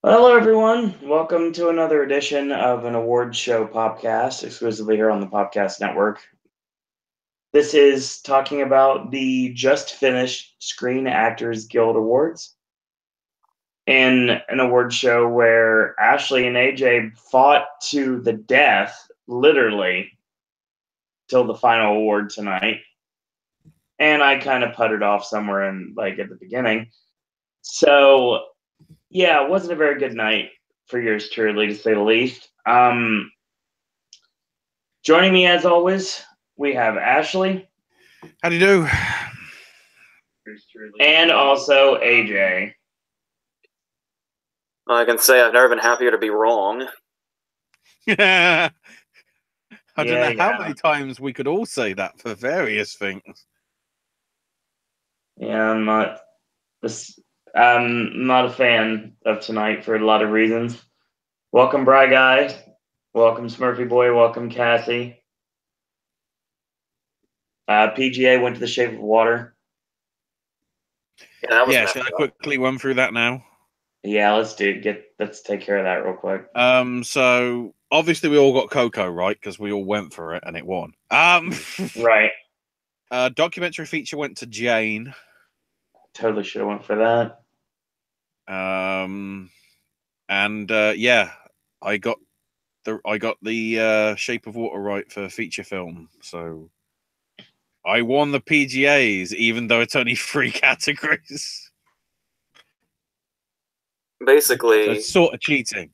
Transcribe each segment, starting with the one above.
Hello, everyone. Welcome to another edition of an award show podcast, exclusively here on the Popcast Network. This is talking about the just finished Screen Actors Guild Awards, in an award show where Ashley and AJ fought to the death, literally, till the final award tonight. And I kind of puttered off somewhere at the beginning. So, yeah, it wasn't a very good night for yours truly, to say the least. Joining me as always, we have Ashley. How do you do? And also AJ. I can say I've never been happier to be wrong. I don't know how many times we could all say that for various things. Yeah, I'm not a fan of tonight for a lot of reasons. Welcome, Bry Guy. Welcome, Smurfy Boy. Welcome, Cassie. PGA went to the Shape of Water. Yeah, should I quickly run through that now? Yeah, let's take care of that real quick. So obviously we all got Coco right because we all went for it and it won. Right. Documentary feature went to Jane. Totally should have went for that. I got the Shape of Water right for feature film, so I won the PGAs, even though it's only 3 categories. Basically, so it's sort of cheating.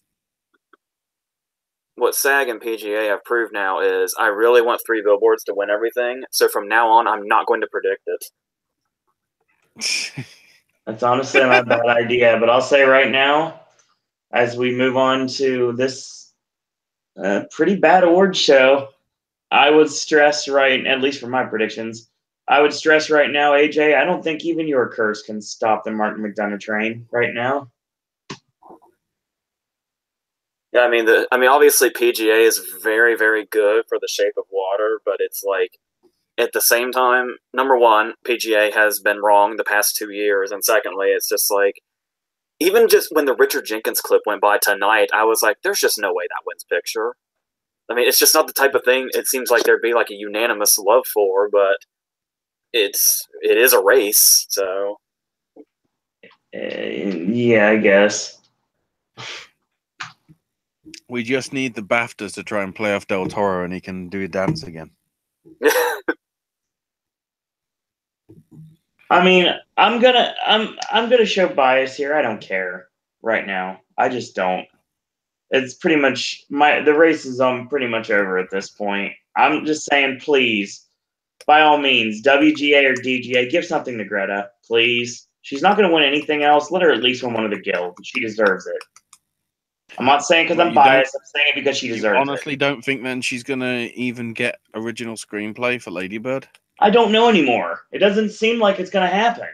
What SAG and PGA have proved now is I really want 3 billboards to win everything. So from now on, I'm not going to predict it. That's honestly not a bad idea, but I'll say right now, as we move on to this pretty bad award show, I would stress at least for my predictions, I would stress right now, AJ, I don't think even your curse can stop the Martin McDonough train right now. Yeah, I mean, obviously PGA is very, very good for the Shape of Water, but it's like, at the same time, number one, PGA has been wrong the past 2 years, and secondly, it's just like, even just when the Richard Jenkins clip went by tonight, I was like, there's just no way that wins picture. I mean, it's just not the type of thing it seems like there'd be like a unanimous love for, but it is a race, so. Yeah, I guess. We just need the BAFTAs to try and play off Del Toro, and he can do a dance again. I mean, I'm gonna show bias here. I don't care right now. I just don't. It's pretty much the race is pretty much over at this point. I'm just saying, please, by all means, WGA or DGA, give something to Greta, please. She's not going to win anything else. Let her at least win one of the guilds. She deserves it. I'm not saying because I'm biased. I'm saying it because she deserves it. You honestly don't think then she's going to even get original screenplay for Lady Bird? I don't know anymore. It doesn't seem like it's going to happen.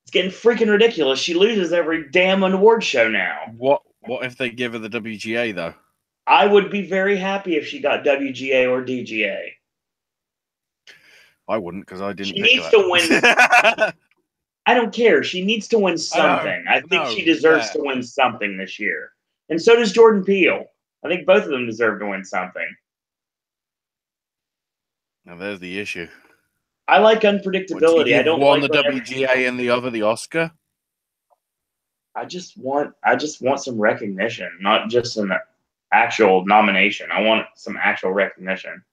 It's getting freaking ridiculous. She loses every damn award show now. What if they give her the WGA, though? I would be very happy if she got WGA or DGA. I wouldn't, because I didn't. She needs to win. I don't care. She needs to win something. I think she deserves to win something this year. And so does Jordan Peele. I think both of them deserve to win something. Now there's the issue. I like unpredictability. I don't want like the WGA and the other the Oscar. I just want some recognition, not just an actual nomination. I want some actual recognition.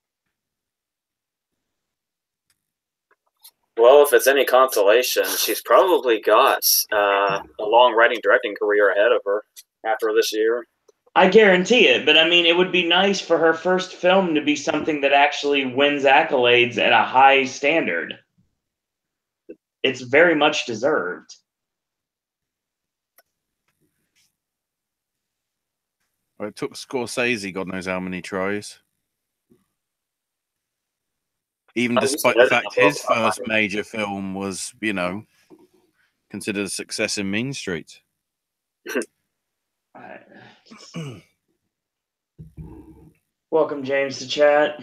Well, if it's any consolation, she's probably got a long writing directing career ahead of her after this year. I guarantee it, but I mean, it would be nice for her first film to be something that actually wins accolades at a high standard. It's very much deserved. Well, it took Scorsese God knows how many tries. Even despite the fact his first major film was, considered a success in Mean Street. Welcome, James, to chat.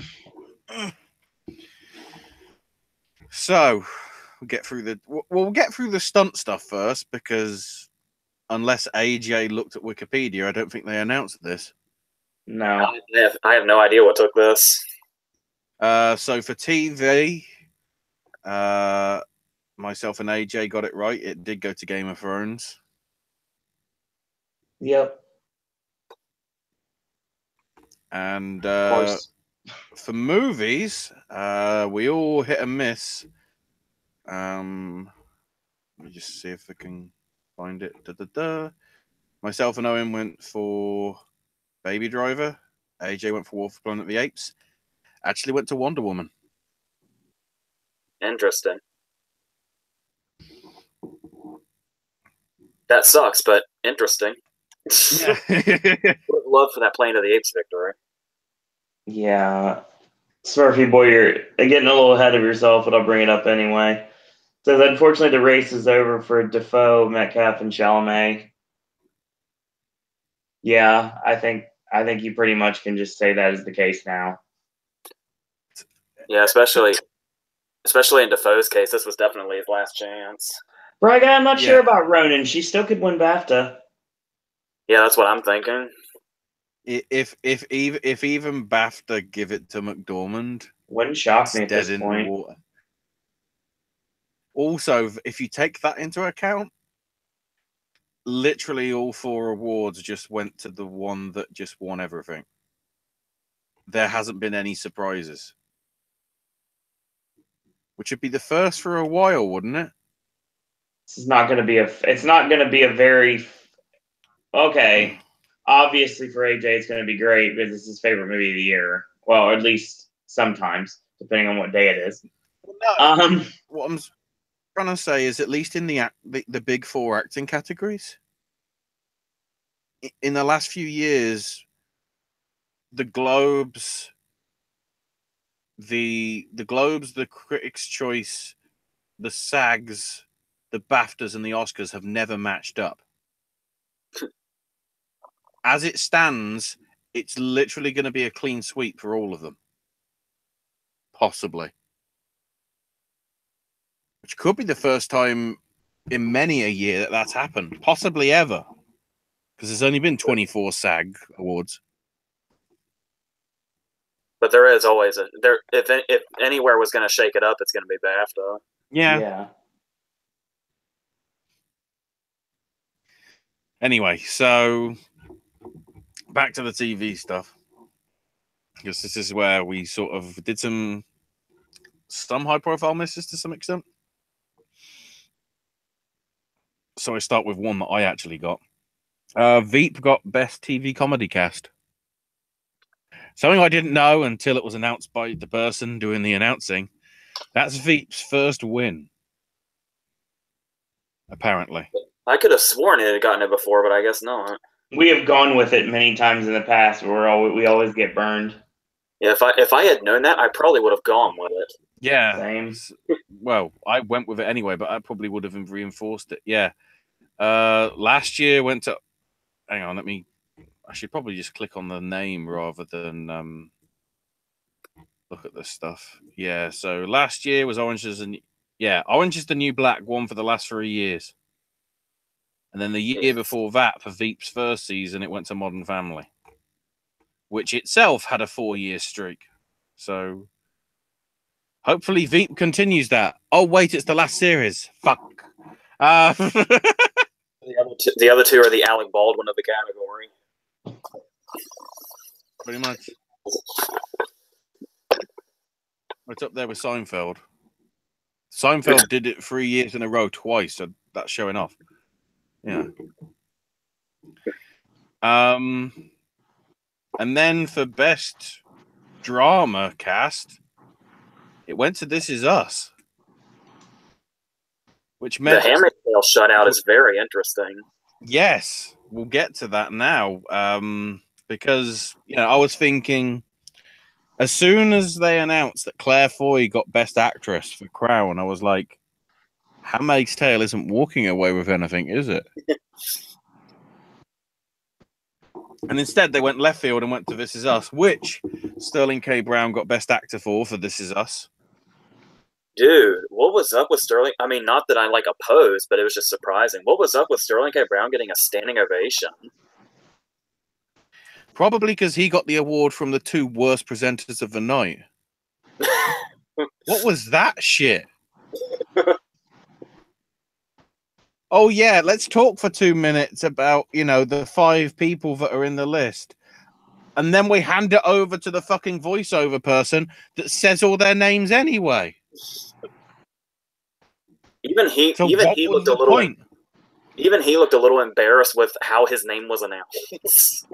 So, we'll get through the stunt stuff first, because unless AJ looked at Wikipedia, I don't think they announced this. No. I have no idea what took this. So for TV, myself and AJ got it right. It did go to Game of Thrones. Yep. And Of course. for movies, we all hit and miss. Let me just see if I can find it. Myself and Owen went for Baby Driver. AJ went for Wolf of Planet of the Apes. Actually went to Wonder Woman. Interesting. That sucks, but interesting. Yeah. Would have loved for that Planet of the Apes victory. Yeah. Smurfy boy, you're getting a little ahead of yourself, but I'll bring it up anyway. So unfortunately, the race is over for Defoe, Metcalf, and Chalamet. Yeah, I think you pretty much can just say that is the case now. Yeah, especially in Defoe's case, this was definitely his last chance. Braga, I'm not Yeah. sure about Ronan. She still could win BAFTA. Yeah, that's what I'm thinking. If even BAFTA give it to McDormand, Wouldn't shock it's me at dead this in the point. water. Also, if you take that into account, literally all 4 awards just went to the one that just won everything. There hasn't been any surprises, which would be the first for a while, wouldn't it? This is not going to be it's not going to be a very okay. Obviously, for AJ, it's going to be great because it's his favorite movie of the year. Well, at least sometimes, depending on what day it is. No, what I'm trying to say is, at least in the big 4 acting categories, in the last few years, the Globes, the Critics' Choice, the SAGs, the BAFTAs, and the Oscars have never matched up. As it stands, it's literally going to be a clean sweep for all of them. Possibly. Which could be the first time in many a year that that's happened. Possibly ever. Because there's only been 24 SAG awards. But there is always if anywhere was going to shake it up, it's going to be BAFTA. Yeah. Anyway, so back to the TV stuff. Because this is where we sort of did some high-profile misses to some extent. So I start with one that I actually got. Veep got Best TV Comedy Cast. Something I didn't know until it was announced by the person doing the announcing. That's Veep's first win. Apparently. I could have sworn it had gotten it before, but I guess not. We have gone with it many times in the past. We always get burned. Yeah, if I had known that, I probably would have gone with it. Yeah. Same. Well, I went with it anyway, but I probably would have reinforced it. Yeah. Last year went to... Hang on, I should probably just click on the name rather than look at this stuff. Yeah, so last year was Orange is the New Black, won for the last 3 years. And then the year before that, for Veep's first season, it went to Modern Family, which itself had a 4-year streak. So hopefully Veep continues that. Oh, wait, it's the last series. Fuck. The other two are the Alec Baldwin of the category. Pretty much. It's up there with Seinfeld. Seinfeld did it 3 years in a row twice, so that's showing off. Yeah. And then for Best Drama Cast, it went to This Is Us. Which meant... The Handmaid's Tale shutout is very interesting. Yes, we'll get to that now. Because, I was thinking, as soon as they announced that Claire Foy got Best Actress for Crown, I was like, Handmaid's Tale isn't walking away with anything, is it? And instead, they went left field and went to This Is Us, which Sterling K. Brown got Best Actor for This Is Us. Dude, what was up with Sterling? I mean, not that I like opposed, but it was just surprising. What was up with Sterling K. Brown getting a standing ovation? Probably because he got the award from the 2 worst presenters of the night. What was that shit? Oh, yeah, let's talk for 2 minutes about, the 5 people that are in the list. And then we hand it over to the fucking voiceover person that says all their names anyway. Even he So even what he was looked a the little point? even he looked a little embarrassed with how his name was announced.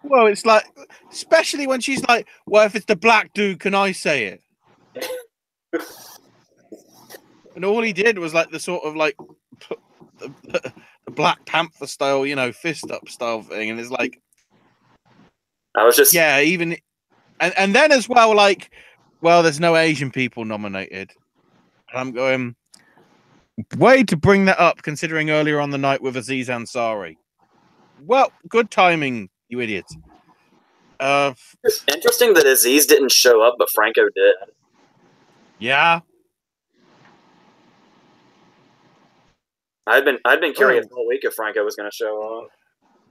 Well, it's like, especially when she's like, well, if it's the black dude, can I say it? And all he did was like the sort of like the Black Panther style, fist up style thing. And it's like, I was just yeah, even, and then as well, like, well, there's no Asian people nominated. And I'm going, way to bring that up, considering earlier on the night with Aziz Ansari. Well, good timing, you idiots. It's interesting that Aziz didn't show up, but Franco did. Yeah. I'd been curious all week if Franco was going to show up.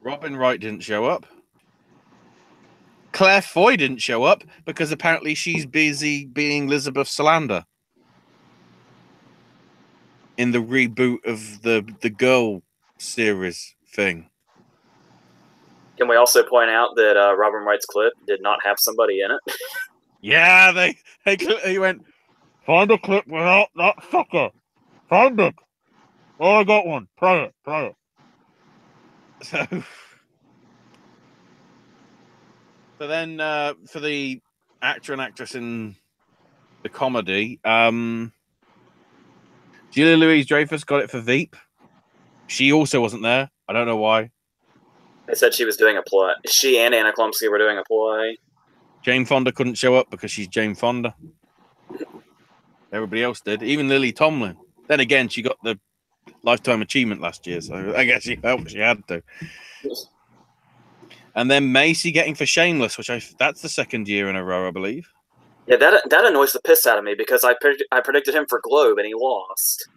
Robin Wright didn't show up. Claire Foy didn't show up because apparently she's busy being Elizabeth Salander in the reboot of the Girl series thing. Can we also point out that Robin Wright's clip did not have somebody in it? Yeah, he went, find a clip without that fucker. Find it. Oh, I got one. Play it. So then for the actor and actress in the comedy, Julia Louis-Dreyfus got it for Veep. She also wasn't there. I don't know why. They said she was doing a play. She and Anna Klumsky were doing a play. Jane Fonda couldn't show up because she's Jane Fonda. Everybody else did. Even Lily Tomlin. Then again, she got the Lifetime Achievement last year, so I guess she felt she had to. And then Macy getting for Shameless, that's the 2nd year in a row, I believe. Yeah, that annoys the piss out of me because I predicted him for Globe and he lost.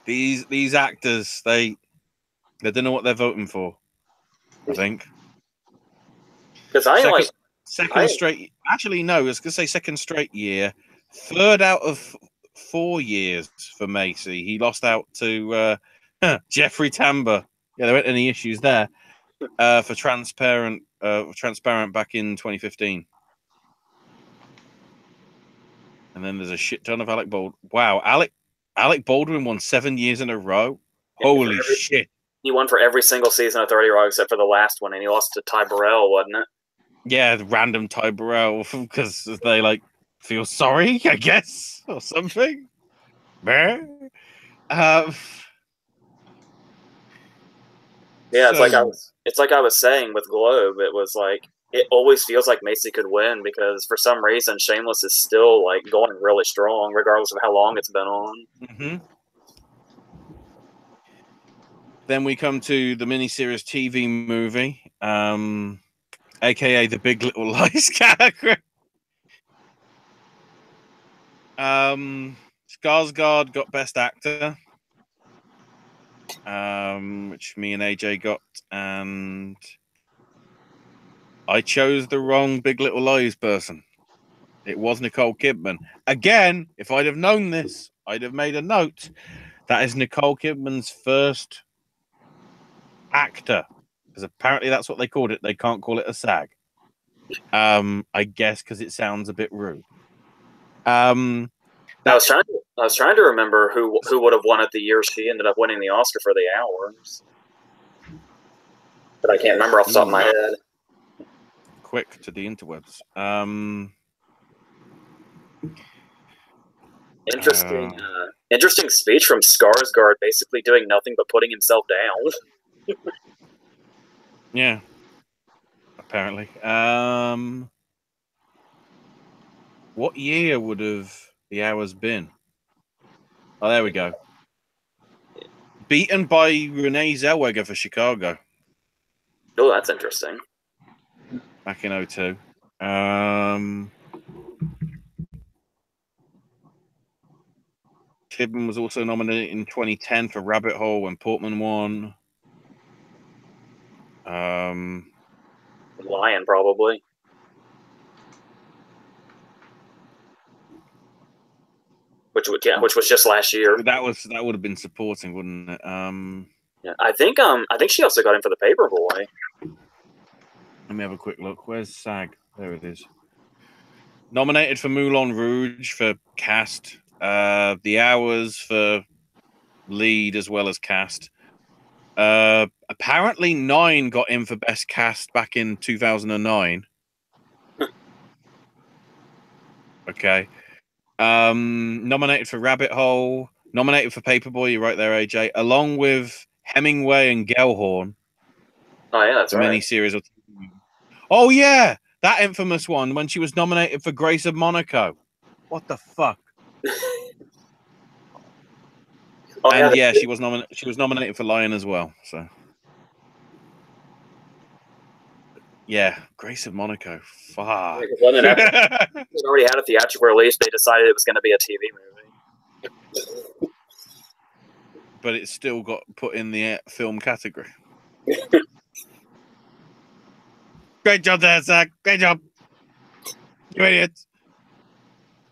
These actors, they don't know what they're voting for, I think. Because I straight. Actually, no. I was gonna say 2nd straight year, 3rd out of 4 years for Macy. He lost out to Jeffrey Tambor. Yeah, there weren't any issues there for Transparent back in 2015. And then there's a shit ton of Alec Baldwin. Wow, Alec Baldwin won 7 years in a row. Holy shit! He won for every single season of 30 Rock except for the last one, and he lost to Ty Burrell, wasn't it? Yeah, the random Ty Burrell because they feel sorry, I guess, or something. Yeah, it's like I was saying with Globe. It was like it always feels like Macy could win because for some reason Shameless is still going really strong, regardless of how long it's been on. Mm-hmm. Then we come to the miniseries TV movie, aka the Big Little Lies character. Skarsgård got Best Actor, which me and AJ got, and I chose the wrong Big Little Lies person. It was Nicole Kidman. Again, if I'd have known this, I'd have made a note. That is Nicole Kidman's first actor, because apparently that's what they called it. They can't call it a SAG. I guess because it sounds a bit rude. I was trying to remember who would have won it the year she ended up winning the Oscar for The Hours, but I can't remember off the top of my head. Quick to the interwebs. Interesting speech from Skarsgård, basically doing nothing but putting himself down. Yeah, apparently. What year would have The Hours been? Oh, there we go. Beaten by Renee Zellweger for Chicago. Oh, that's interesting. Back in 2002. Kidman was also nominated in 2010 for Rabbit Hole when Portman won. Lion, probably. Which was just last year. That would have been supporting, wouldn't it? Yeah, I think she also got in for the Paperboy. Let me have a quick look. Where's SAG? There it is. Nominated for Moulin Rouge for cast. The Hours for lead as well as cast. Apparently 9 got in for best cast back in 2009. Okay. Nominated for Rabbit Hole. Nominated for Paperboy. You're right there, AJ. Along with Hemingway and Gellhorn. Oh yeah, that's right. Miniseries. Oh yeah, that infamous one when she was nominated for Grace of Monaco. What the fuck? Oh, and yeah, she was nominated for Lion as well. So yeah, Grace of Monaco. Fuck. Well, then it already had a theatrical release. They decided it was going to be a TV movie. But it still got put in the film category. Great job there, Zach. Great job. You idiots.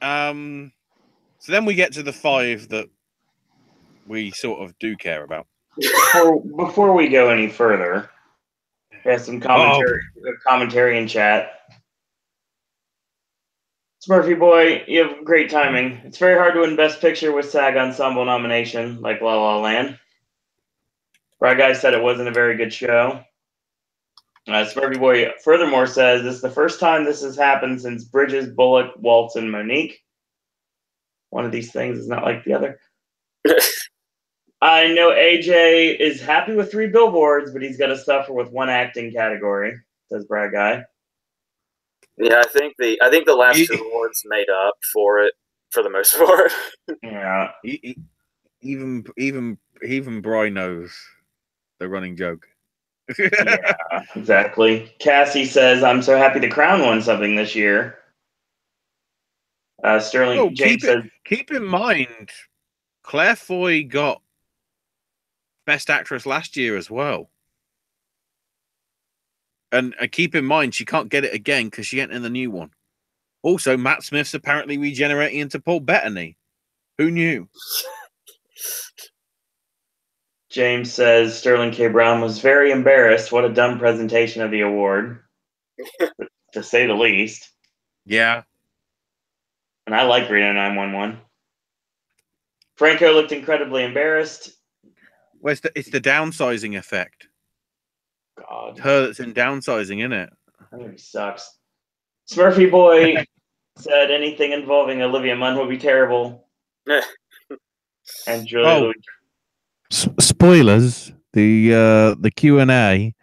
So then we get to the 5 that we sort of do care about. Before we go any further, we have some commentary in chat. Smurfy Boy, you have great timing. It's very hard to win Best Picture with SAG Ensemble nomination, like La La Land. Brad Guy said it wasn't a very good show. Smurfy Boy furthermore says, this is the first time this has happened since Bridges, Bullock, Waltz, and Monique. One of these things is not like the other. I know AJ is happy with 3 billboards, but he's got to suffer with 1 acting category, says Brad Guy. Yeah, I think the last 2 awards made up for it for the most part. Yeah. Even Bry knows the running joke. Yeah, exactly. Cassie says, I'm so happy The Crown won something this year. Sterling James says, keep in mind, Claire Foy got Best Actress last year as well. And keep in mind, she can't get it again because she ain't in the new one. Also, Matt Smith's apparently regenerating into Paul Bettany. Who knew? James says, Sterling K. Brown was very embarrassed. What a dumb presentation of the award, to say the least. Yeah. And I like Reno 911. Franco looked incredibly embarrassed. Well, it's the downsizing effect. God. It's her that's in downsizing, isn't it? That movie sucks. Smurfy Boy said anything involving Olivia Munn would be terrible. And Julia Louis. Spoilers. The Q&A,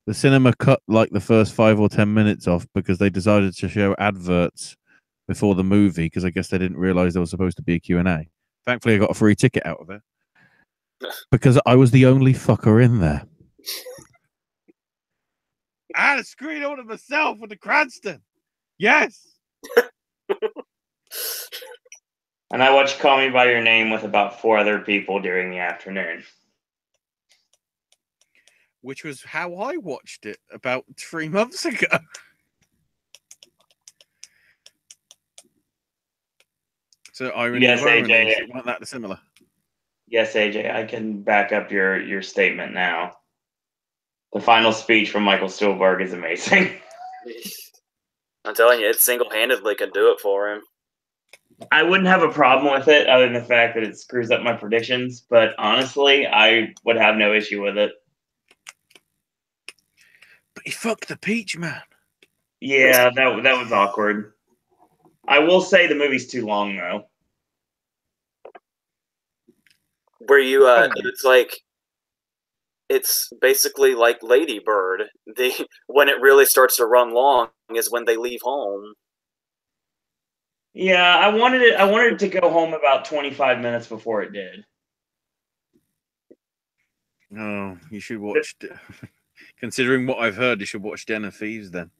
the cinema cut like the first 5 or 10 minutes off because they decided to show adverts before the movie because I guess they didn't realize there was supposed to be a Q&A. Thankfully, I got a free ticket out of it because I was the only fucker in there. I had a screen all to myself with the Cranston. Yes. And I watched Call Me By Your Name with about 4 other people during the afternoon. Which was how I watched it about 3 months ago. So irony yes, of ironies, AJ. it wasn't that similar. Yes, AJ, I can back up your statement now. The final speech from Michael Stuhlbarg is amazing. I'm telling you, it single-handedly can do it for him. I wouldn't have a problem with it other than the fact that it screws up my predictions, but honestly, I would have no issue with it. But he fucked the peach, man. Yeah, that was awkward. I will say the movie's too long, though. Where you, it's basically like Lady Bird. When it really starts to run long is when they leave home. Yeah, I wanted it to go home about 25 minutes before it did. No, you should watch. Considering what I've heard, you should watch Den of Thieves then.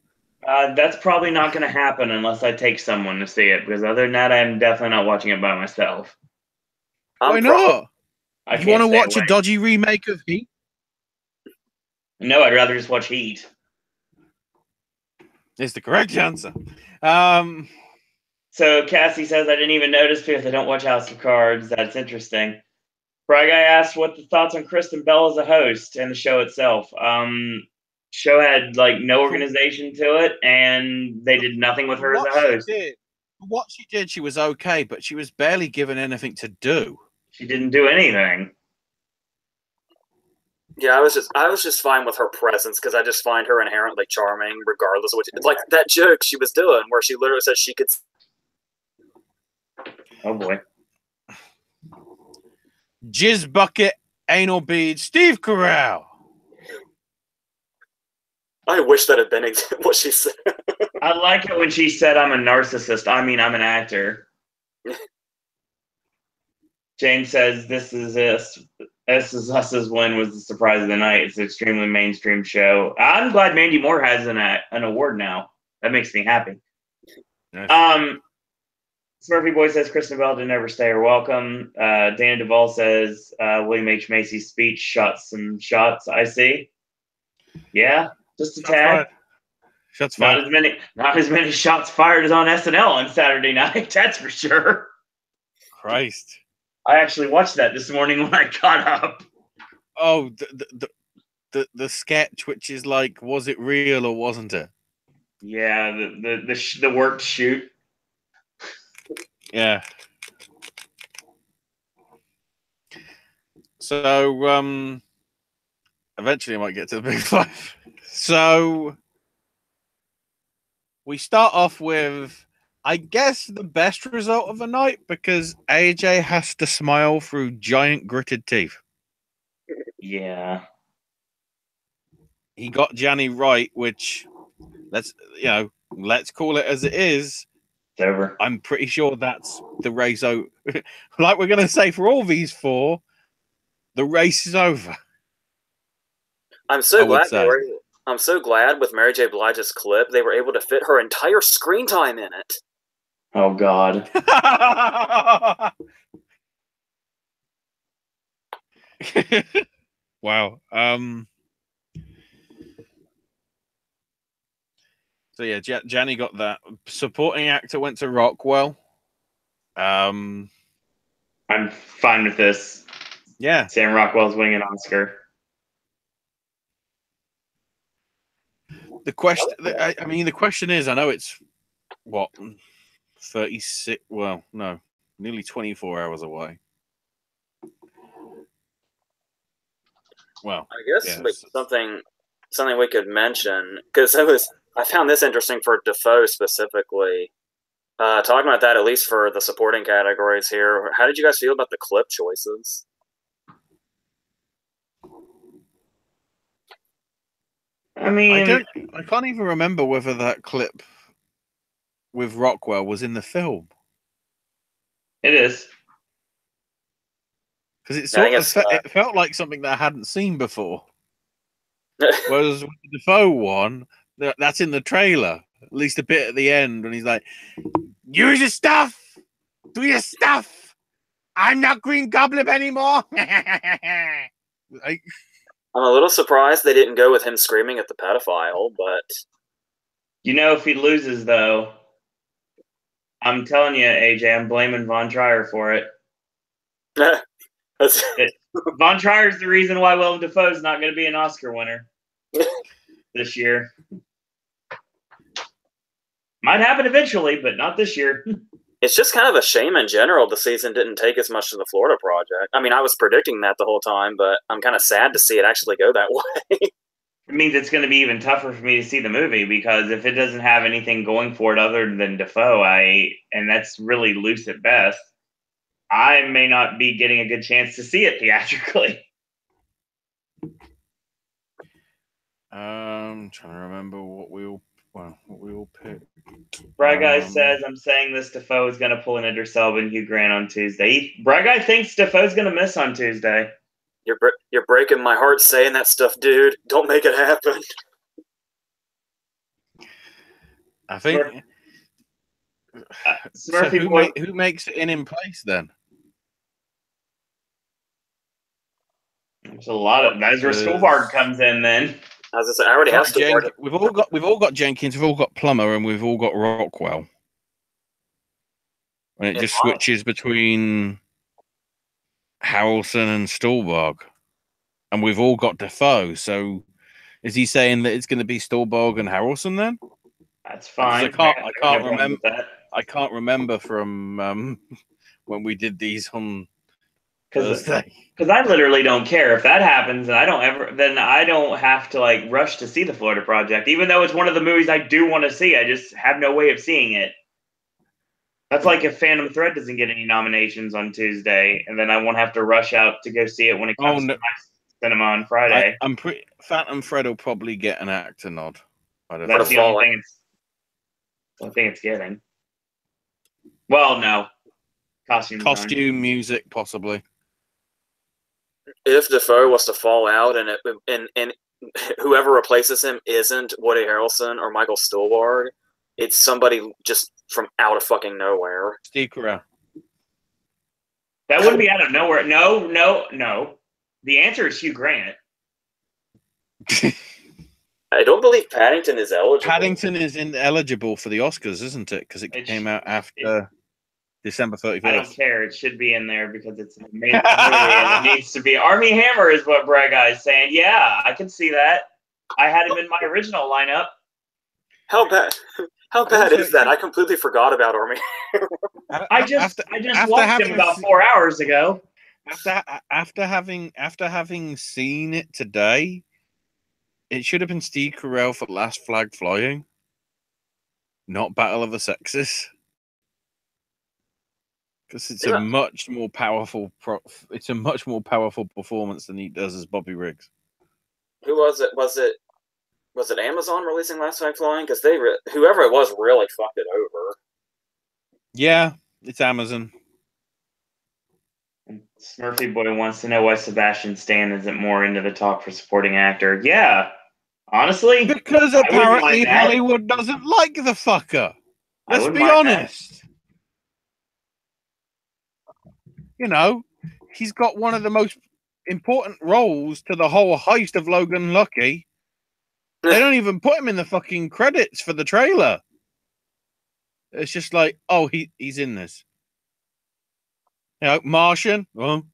That's probably not going to happen unless I take someone to see it, because other than that, I'm definitely not watching it by myself. Why not? You want to watch away. a dodgy remake of Heat? No, I'd rather just watch Heat. Is the correct answer. So Cassie says, I didn't even notice because I don't watch House of Cards. That's interesting. Bry Guy asked what the thoughts on Kristen Bell as a host and the show itself. Show had like no organization to it, and they did nothing with her as a host. What she did, she was okay, but she was barely given anything to do. She didn't do anything. Yeah, I was just fine with her presence because I just find her inherently charming, regardless of what. It's like that joke she was doing, where she literally says she could. Oh boy. Jizz bucket, anal bead, Steve Carell. I wish that had been what she said. I like it when she said, "I'm a narcissist." I mean, I'm an actor. Jane says, "This is Us's win was the surprise of the night. It's an extremely mainstream show." I'm glad Mandy Moore has an award now. That makes me happy. Nice. Smurfy Boy says Kristen Bell didn't ever stay or welcome. Dana Duvall says William H. Macy's speech shot some shots. I see. Yeah, just a tad. Shots fired. Not as many shots fired as on SNL on Saturday night. That's for sure. Christ. I actually watched that this morning when I got up. Oh, the sketch, which is like, was it real or wasn't it? Yeah, the worked shoot. Yeah. So, eventually I might get to the big five. So, we start off with, I guess, the best result of the night because AJ has to smile through giant gritted teeth. Yeah. He got Gianni right, which, let's call it as it is. It's over. I'm pretty sure that's the race over. Like we're going to say for all these four, the race is over. I'm so glad with Mary J. Blige's clip, they were able to fit her entire screen time in it. Oh, God. Wow. So, yeah, Gianni got that. Supporting actor went to Rockwell. I'm fine with this. Yeah. Sam Rockwell's winning an Oscar. The question is, I know it's, what, 36, well, no, nearly 24 hours away. Well, I guess something we could mention, because I found this interesting for Defoe specifically. Talking about that, at least for the supporting categories here, how did you guys feel about the clip choices? I mean, I can't even remember whether that clip with Rockwell was in the film. It is. Because it felt like something that I hadn't seen before. Whereas with the Defoe one, that's in the trailer, at least a bit at the end, when he's like, use your stuff! Do your stuff! I'm not Green Goblin anymore! I'm a little surprised they didn't go with him screaming at the pedophile, but... You know, if he loses, though, I'm telling you, AJ, I'm blaming Von Trier for it. Von Trier's the reason why Willem Dafoe's not going to be an Oscar winner this year. Might happen eventually, but not this year. It's just kind of a shame in general the season didn't take as much to the Florida Project. I mean, I was predicting that the whole time, but I'm kind of sad to see it actually go that way. It means it's going to be even tougher for me to see the movie because if it doesn't have anything going for it other than Dafoe, and that's really loose at best, I may not be getting a good chance to see it theatrically. I'm trying to remember what we all picked. Bry Guy says, I'm saying this Defoe is going to pull an Idris Elba and Hugh Grant on Tuesday. Bry Guy thinks Defoe's going to miss on Tuesday. You're breaking my heart saying that stuff, dude. Don't make it happen. I think... Smurfy who makes it in place, then? There's a lot of that's where Stolberg comes in. Then I was gonna say, I already have Stolberg. We've all got Jenkins, we've all got Plummer, and we've all got Rockwell. And it just switches between Harrelson and Stolberg, and we've all got Defoe. So, is he saying that it's going to be Stolberg and Harrelson then? That's fine. I can't remember. I can't remember from when we did these on Thursday. Because I literally don't care if that happens, and then I don't have to like rush to see the Florida Project, even though it's one of the movies I do want to see. I just have no way of seeing it. That's like if Phantom Thread doesn't get any nominations on Tuesday, and then I won't have to rush out to go see it when it comes to my cinema on Friday. I'm pretty. Phantom Thread will probably get an actor nod. That's the only thing it's getting. Well, no. Costume, music, possibly. If Defoe was to fall out and whoever replaces him isn't Woody Harrelson or Michael Stuhlbarg, it's somebody just from out of fucking nowhere. Steve Carell. That wouldn't be out of nowhere. No. The answer is Hugh Grant. I don't believe Paddington is eligible. Paddington is ineligible for the Oscars, isn't it? Because it came out after December 31st. I don't care. It should be in there because it's an amazing movie and it needs to be. Armie Hammer is what Brad Guy is saying. Yeah, I can see that. I had him in my original lineup. How bad is that? I completely forgot about Armie. I just watched him about 4 hours ago. After having seen it today, it should have been Steve Carell for Last Flag Flying, not Battle of the Sexes, because it's a much more powerful performance than he does as Bobby Riggs. Who was it? Was it Amazon releasing Last Flag Flying? Because whoever it was really fucked it over. Yeah, it's Amazon. Smurfy Boy wants to know why Sebastian Stan isn't more into the talk for supporting actor. Yeah, honestly, because apparently Hollywood doesn't like the fucker. Let's be honest. You know, he's got one of the most important roles to the whole heist of Logan Lucky. They don't even put him in the fucking credits for the trailer. It's just like, oh, he's in this. You know, Martian. Well,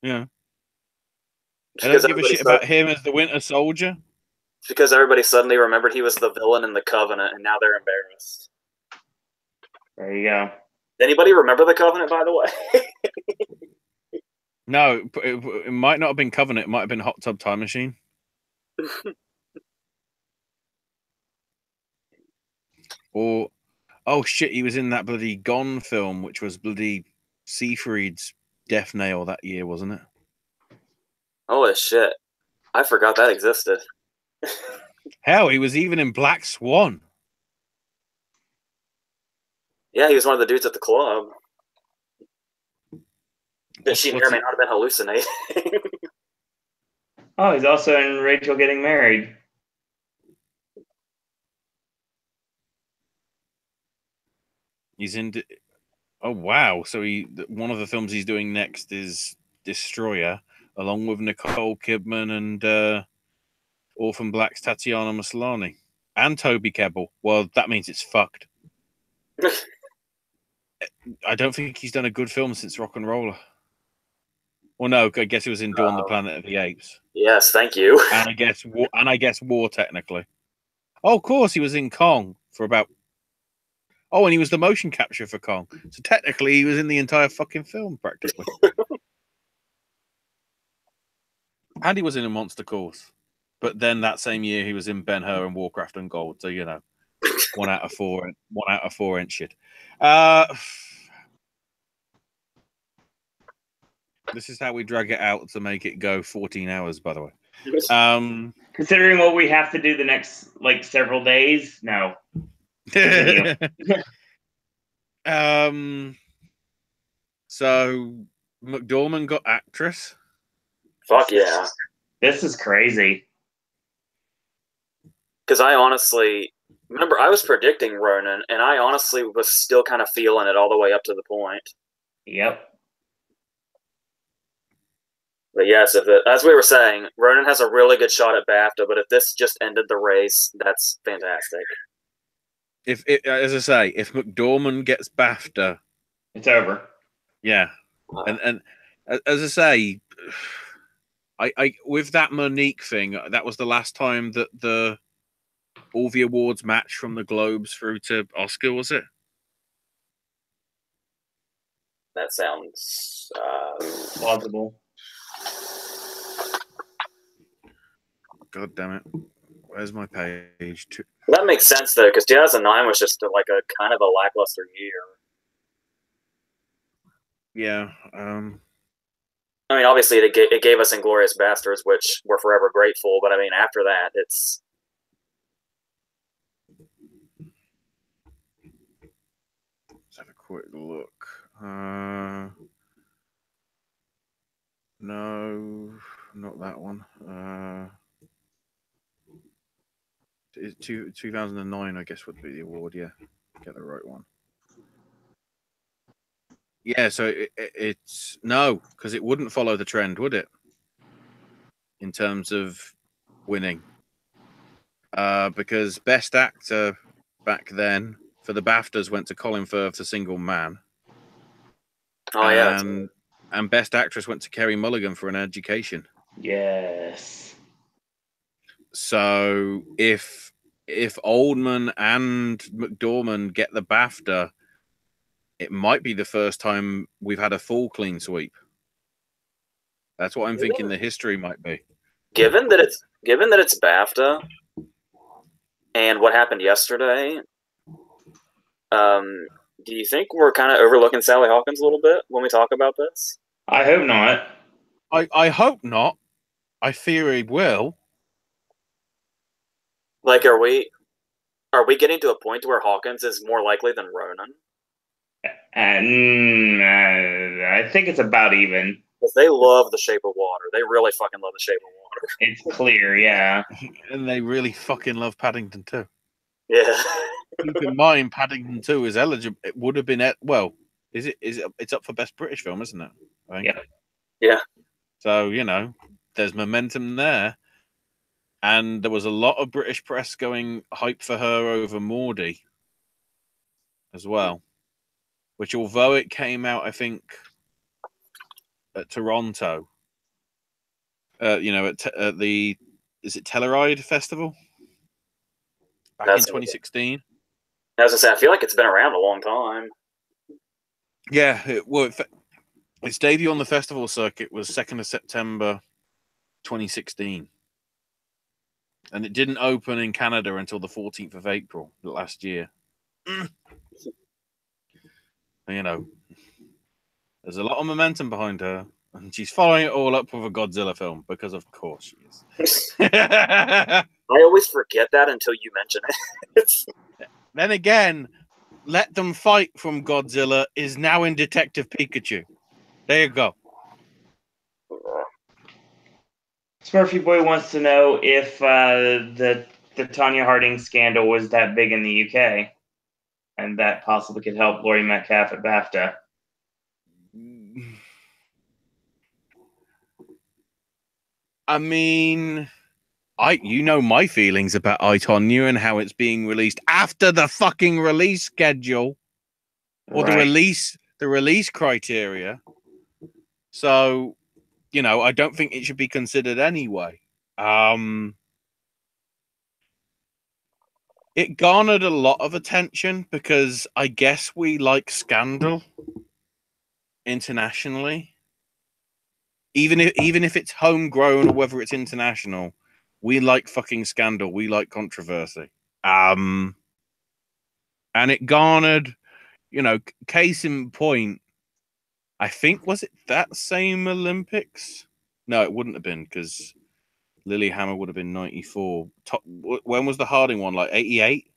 yeah. I don't give a shit about him as the Winter Soldier. Because everybody suddenly remembered he was the villain in The Covenant, and now they're embarrassed. There you go. Anybody remember The Covenant, by the way? No, it might not have been Covenant. It might have been Hot Tub Time Machine. Or, oh shit, he was in that bloody Gone film, which was bloody Seyfried's death nail that year, wasn't it? Holy shit. I forgot that existed. Hell, he was even in Black Swan. Yeah, he was one of the dudes at the club. She may or may not have been hallucinating. Oh, he's also in Rachel Getting Married. He's in. Oh wow! So one of the films he's doing next is Destroyer, along with Nicole Kidman and Orphan Black's Tatiana Maslany and Toby Kebbell. Well, that means it's fucked. I don't think he's done a good film since Rock and Roller. Well, no, I guess it was in Dawn, the Planet of the Apes. Yes, thank you. And I guess War, technically. Oh, of course, he was in Kong for about. Oh, and he was the motion capture for Kong. So technically, he was in the entire fucking film, practically. And he was in A Monster Course. But then that same year, he was in Ben-Hur and Warcraft and Gold. So, you know, 1 out of 4. 1 out of 4 ain't shit. This is how we drag it out to make it go 14 hours, by the way. Considering what we have to do the next, several days, no. So McDormand got actress. Fuck yeah. This is crazy. Because I honestly remember I was predicting Ronan, and I honestly was still kind of feeling it all the way up to the point. Yep. But yes, as we were saying, Ronan has a really good shot at BAFTA. But if this just ended the race, that's fantastic. If it, as I say, if McDormand gets BAFTA, it's over. Yeah, and as I say, I with that Monique thing, that was the last time that all the awards match from the Globes through to Oscar, was it? That sounds plausible. God damn it! Where's my page? That makes sense though, because 2009 was just like a kind of a lackluster year. Yeah. I mean, obviously it gave us Inglourious Bastards, which we're forever grateful. But I mean, after that, it's. Let's have a quick look. No, not that one. It's 2009, I guess, would be the award. Yeah, get the right one. Yeah, so it's no, because it wouldn't follow the trend, would it? In terms of winning, because Best Actor back then for the BAFTAs went to Colin Firth, The Single Man. Oh yeah, and Best Actress went to Kerry Mulligan for An Education. Yes. So if Oldman and McDormand get the BAFTA, it might be the first time we've had a full clean sweep. That's what I'm thinking the history might be. Given that it's BAFTA, and what happened yesterday, do you think we're kind of overlooking Sally Hawkins a little bit when we talk about this? I hope not. I hope not. I fear he will. Like, are we getting to a point where Hawkins is more likely than Ronan? I think it's about even. Because they love The Shape of Water. They really fucking love The Shape of Water. It's clear, yeah. And they really fucking love Paddington too. Yeah. Keep in mind, Paddington 2 is eligible. It would have been well. Is it? It's up for Best British Film, isn't it? I think. Yeah. Yeah. So there's momentum there, and there was a lot of British press going hype for her over Maudie as well. Which, although it came out, I think, at Toronto, at the is it Telluride Festival back in 2016. As I said, I feel like it's been around a long time. Yeah, its debut on the festival circuit was 2nd of September 2016. And it didn't open in Canada until the 14th of April last year. There's a lot of momentum behind her. And she's following it all up with a Godzilla film, because of course she is. I always forget that until you mention it. Then again, Let Them Fight from Godzilla is now in Detective Pikachu. There you go. Smurfy Boy wants to know if the Tanya Harding scandal was that big in the UK, and that possibly could help Laurie Metcalf at BAFTA. I mean, my feelings about I, Tonya and how it's being released after the fucking release schedule or the release criteria. So, I don't think it should be considered anyway. It garnered a lot of attention because I guess we like Scandal internationally. Even if it's homegrown or whether it's international, we like fucking Scandal. We like controversy. And it garnered, case in point, I think, was it that same Olympics? No, it wouldn't have been, because Lilyhammer would have been 94. When was the Harding one? Like 88?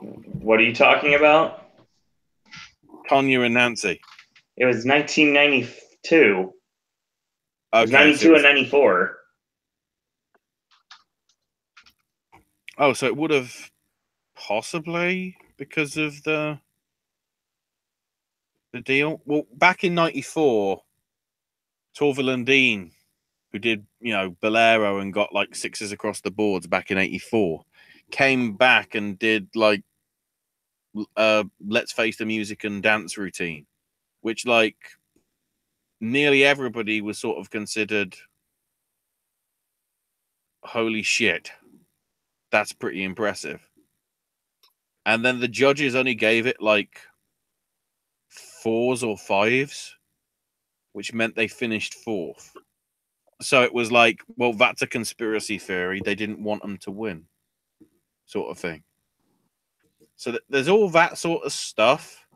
What are you talking about? Tonya and Nancy. It was 1992. It was 92 so and 94. Oh, so it would have possibly because of the deal. Well, back in 94, Torvill and Dean, who did, Bolero and got like 6s across the boards back in '84, came back and did like Let's Face the Music and Dance Routine, which like nearly everybody was sort of considered, holy shit, that's pretty impressive. And then the judges only gave it like 4s or 5s, which meant they finished 4th. So it was like, well, that's a conspiracy theory. They didn't want them to win, sort of thing. So there's all that sort of stuff.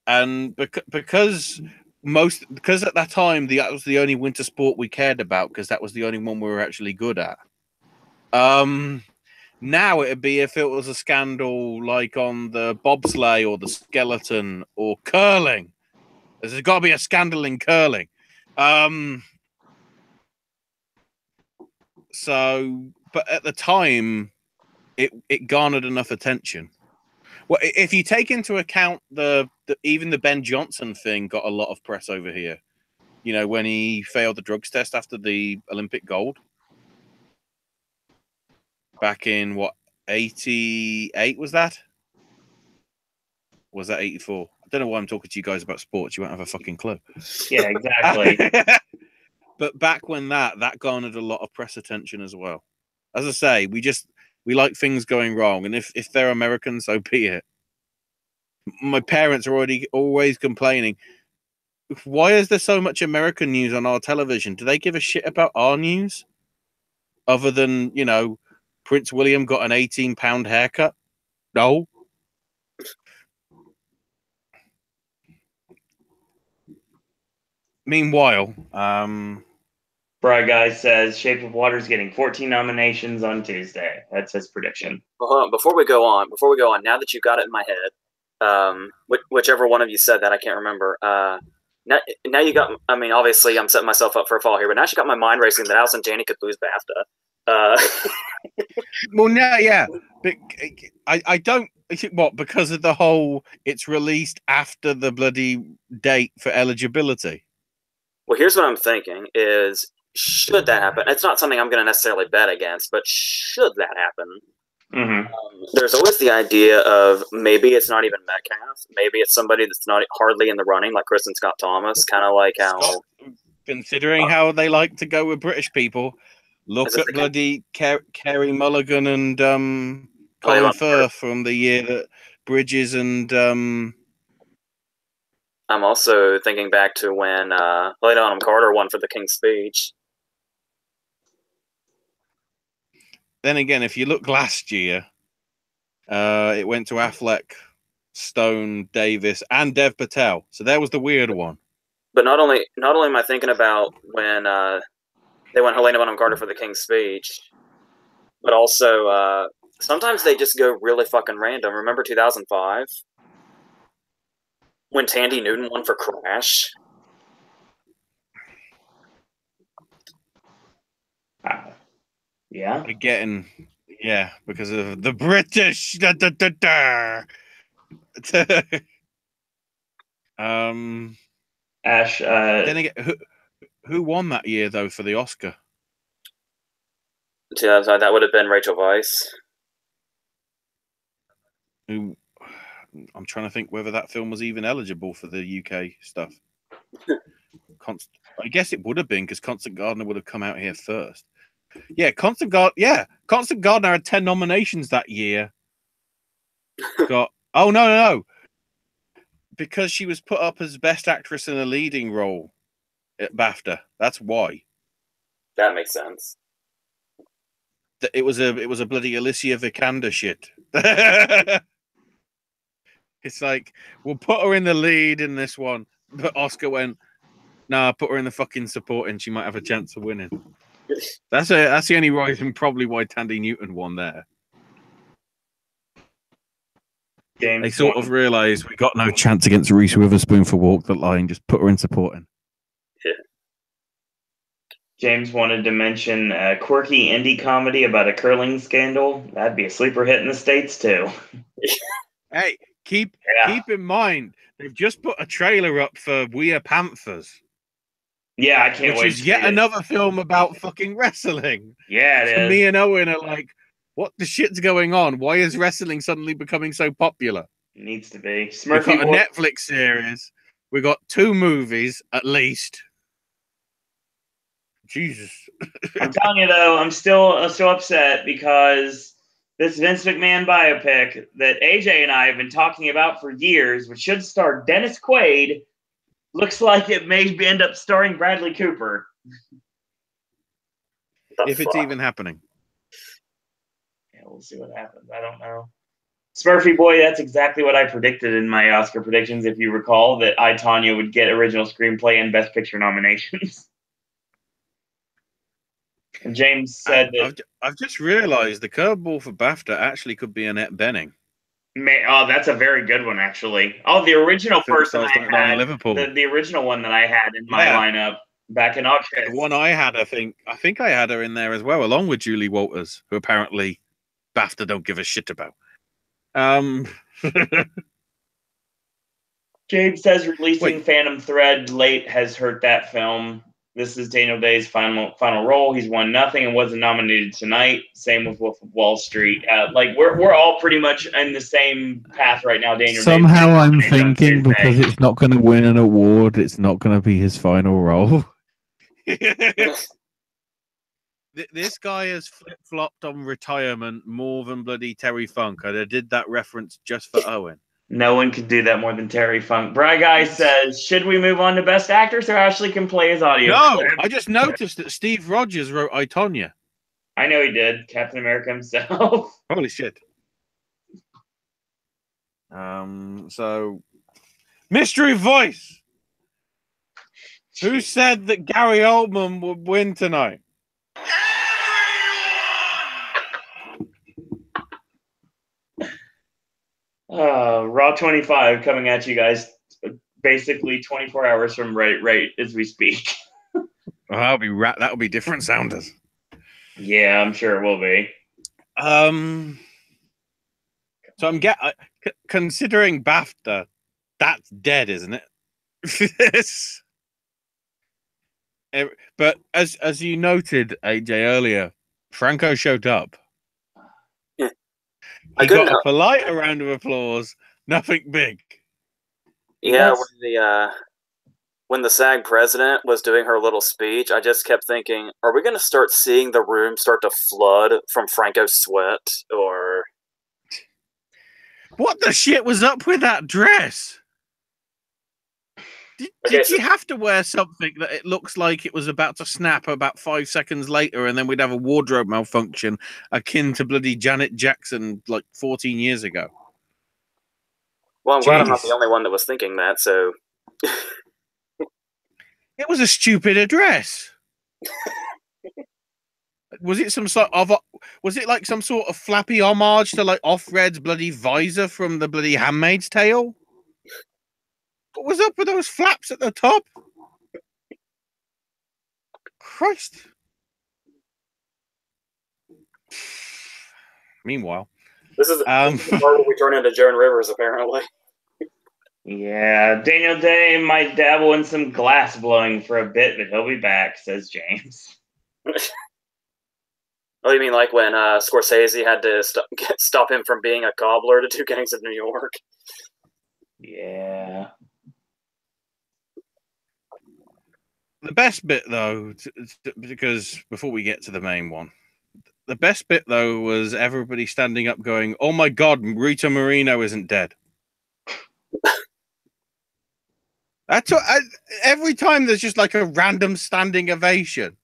And because at that time, that was the only winter sport we cared about, because that was the only one we were actually good at. Now it'd be if it was a scandal like on the bobsleigh or the skeleton or curling. There's got to be a scandal in curling. So, but at the time, it garnered enough attention. Well, if you take into account even the Ben Johnson thing got a lot of press over here. When he failed the drugs test after the Olympic gold. Back in, 88 was that? Was that 84? I don't know why I'm talking to you guys about sports. You won't have a fucking clue. Yeah, exactly. But back when that garnered a lot of press attention as well. As I say, we like things going wrong. And if they're Americans, so be it. My parents are always complaining. Why is there so much American news on our television? Do they give a shit about our news? Other than, Prince William got an 18-pound haircut? No. Meanwhile, Bry Guy says Shape of Water is getting 14 nominations on Tuesday. That's his prediction. Well, hold on. Before we go on, now that you got it in my head, whichever one of you said that, I can't remember. Now you got. I mean, obviously, I'm setting myself up for a fall here, but now she got my mind racing that Allison Janney could lose BAFTA. Well, no, yeah, but I don't. What, because of the whole? It's released after the bloody date for eligibility. Well, here's what I'm thinking: is should that happen? It's not something I'm going to necessarily bet against, but should that happen? There's always the idea of maybe it's not even Metcalf. Maybe it's somebody that's not hardly in the running, like Kristen Scott Thomas, kind of like how. Considering how they like to go with British people, look at bloody Kerry Mulligan and Colin Firth from the year that Bridges and. I'm also thinking back to when Helena Bonham Carter won for the King's Speech. Then again, if you look last year, it went to Affleck, Stone, Davis, and Dev Patel. So that was the weird one. But not only am I thinking about when they went Helena Bonham Carter for the King's Speech, but also sometimes they just go really fucking random. Remember 2005? When Tandy Newton won for Crash? Yeah. Again, yeah, because of the British. Ash. Then again, who won that year though for the Oscar? 2005, that would have been Rachel Weisz. Who? I'm trying to think whether that film was even eligible for the UK stuff. I guess it would have been, because Constant Gardener would have come out here first. Yeah, Constant Gardener had 10 nominations that year. No. Because she was put up as Best Actress in a Leading Role at BAFTA. That's why. That makes sense. It was a bloody Alicia Vikander shit. It's like, we'll put her in the lead in this one. But Oscar went, nah, put her in the fucking supporting. She might have a chance of winning. That's the only reason probably why Tandy Newton won there. They sort of realised we got no chance against Reese Witherspoon for Walk the Line. Just put her in supporting. Yeah. James wanted to mention a quirky indie comedy about a curling scandal. That'd be a sleeper hit in the States too. Hey, keep in mind, they've just put a trailer up for We Are Panthers. Yeah, I can't which wait. is yet another film about fucking wrestling. Yeah, it So is. me and Owen are like, what the shit's going on? Why is wrestling suddenly becoming so popular? It needs to be. We've got a Boy. Netflix series. We got 2 movies at least. Jesus. I'm telling you though, I'm still upset because this Vince McMahon biopic that AJ and I have been talking about for years, which should star Dennis Quaid, looks like it may end up starring Bradley Cooper. If it's even happening. Yeah, we'll see what happens. I don't know. Smurfy boy, that's exactly what I predicted in my Oscar predictions, if you recall, that I, Tonya, would get original screenplay and Best Picture nominations. And James said that... I've just realised the curveball for BAFTA actually could be Annette Bening. Oh, that's a very good one, actually. Oh, the original person I had, Liverpool. The original one that I had in my lineup back in August. The one I had, I think I had her in there as well, along with Julie Walters, who apparently BAFTA don't give a shit about. James says releasing Phantom Thread late has hurt that film. This is Daniel Day's final role. He's won nothing and wasn't nominated tonight. Same with Wolf of Wall Street. We're all pretty much in the same path right now. Daniel. Somehow I'm thinking because it's not going to win an award, it's not going to be his final role. This guy has flip-flopped on retirement more than bloody Terry Funk. I did that reference just for Owen. No one could do that more than Terry Funk. Bry Guy says, should we move on to Best Actor so Ashley can play his audio? No, I just noticed that Steve Rogers wrote I, Tonya. I know he did. Captain America himself. Holy shit. So, mystery voice. Who said that Gary Oldman would win tonight? Raw 25 coming at you guys basically 24 hours from right as we speak. That'll be different sounders. Yeah, I'm sure it will be. So I'm considering BAFTA, that's dead, isn't it? But as you noted, AJ, earlier, Franco showed up. He got a polite round of applause. Nothing big. Yeah, when the SAG president was doing her little speech, I just kept thinking, are we going to start seeing the room start to flood from Franco's sweat? Or what the shit was up with that dress? Did you have to wear something that it looks like it was about to snap about 5 seconds later, and then we'd have a wardrobe malfunction akin to bloody Janet Jackson like 14 years ago? Well, I'm glad I'm not the only one that was thinking that, so... It was a stupid address. Was it like some sort of flappy homage to like Offred's bloody visor from the bloody Handmaid's Tale? What was up with those flaps at the top? Christ. Meanwhile, this is the part where we turn into Joan Rivers, apparently. Yeah, Daniel Day might dabble in some glass blowing for a bit, but he'll be back, says James. Oh, you mean like when Scorsese had to stop him from being a cobbler to do Gangs of New York? Yeah. The best bit, though, because before we get to the main one, the best bit, though, was everybody standing up going, oh my God, Rita Moreno isn't dead. Every time there's just like a random standing ovation,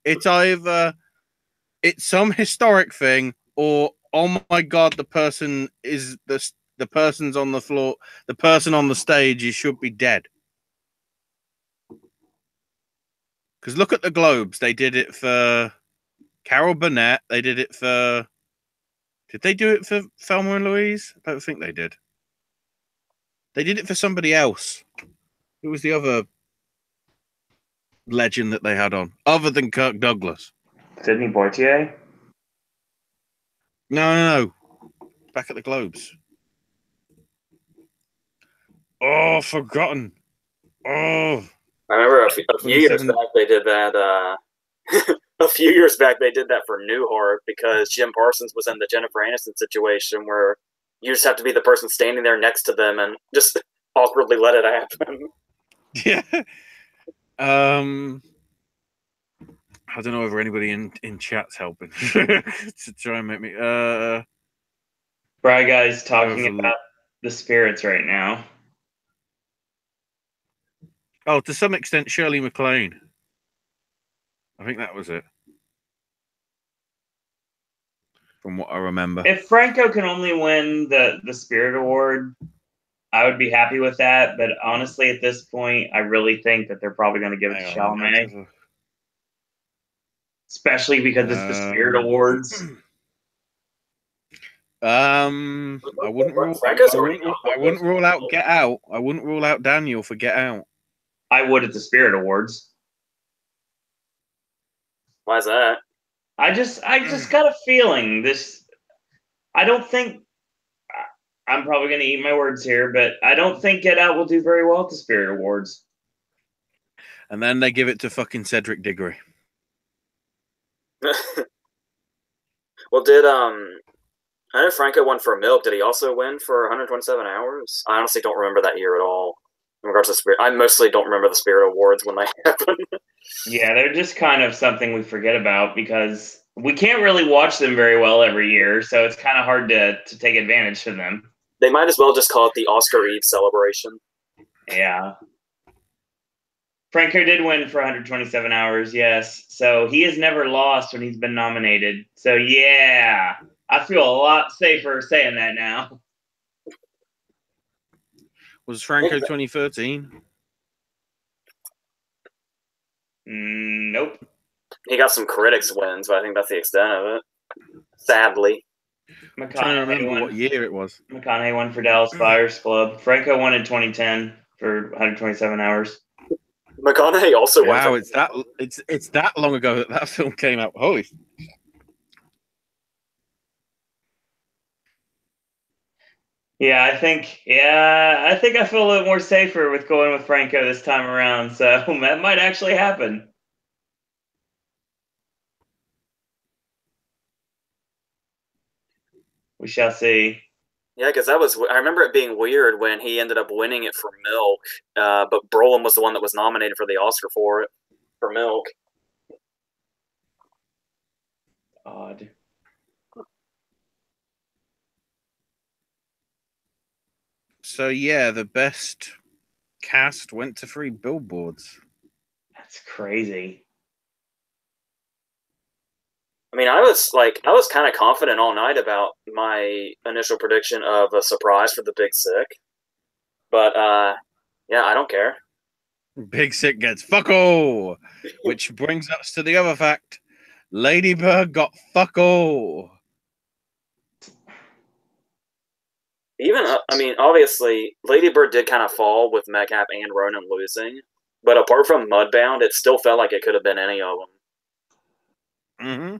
it's either it's some historic thing or, oh my God, the person is the person's on the floor, the person on the stage, he should be dead. Because look at the Globes. They did it for Carol Burnett. They did it for... Did they do it for Thelma and Louise? I don't think they did. They did it for somebody else. Who was the other legend that they had on? Other than Kirk Douglas. Sidney Poitier? No. Back at the Globes. Oh, forgotten. Oh. I remember a few years back they did that. A few years back they did that for Newhart because Jim Parsons was in the Jennifer Aniston situation where you just have to be the person standing there next to them and just awkwardly let it happen. Yeah. I don't know whether anybody in chat's helping to try and make me. Bry Guy's talking about the spirits right now. Oh, to some extent, Shirley MacLaine. I think that was it. From what I remember. If Franco can only win the Spirit Award, I would be happy with that. But honestly, at this point, I really think that they're probably going to give it to Chalamet. Especially because it's the Spirit Awards. I wouldn't rule out Get Out. I wouldn't rule out Daniel for Get Out. I would at the Spirit Awards. Why is that? I just got a feeling this. I don't think I'm probably going to eat my words here, but I don't think Get Out will do very well at the Spirit Awards. And then they give it to fucking Cedric Diggory. Well, did I know Franco won for Milk. Did he also win for 127 Hours? I honestly don't remember that year at all. In regards to Spirit, I mostly don't remember the Spirit Awards when they happen. Yeah, they're just kind of something we forget about because we can't really watch them very well every year, so it's kind of hard to take advantage of them. They might as well just call it the Oscar Eve celebration. Yeah. Franco did win for 127 Hours, yes. So he has never lost when he's been nominated. So yeah, I feel a lot safer saying that now. Was Franco 2013? Nope. He got some critics wins, but I think that's the extent of it. Sadly. I'm trying to remember what year it was. McConaughey won for Dallas Buyers Club. Franco won in 2010 for 127 Hours. McConaughey also won. Wow, it's that long ago that film came out. Holy. Yeah, I think I feel a little more safer with going with Franco this time around. So that might actually happen. We shall see. Yeah, because I remember it being weird when he ended up winning it for Milk, but Brolin was the one that was nominated for the Oscar for it, for Milk. Odd. So yeah, the best cast went to 3 Billboards. That's crazy. I mean, I was kind of confident all night about my initial prediction of a surprise for the Big Sick, but yeah, I don't care. Big Sick gets fuck all, which brings us to the other fact: Lady Bird got fuck all. Even I mean, obviously, Lady Bird did kind of fall with Metcalf and Ronan losing, but apart from Mudbound, it still felt like it could have been any of them. Mm-hmm.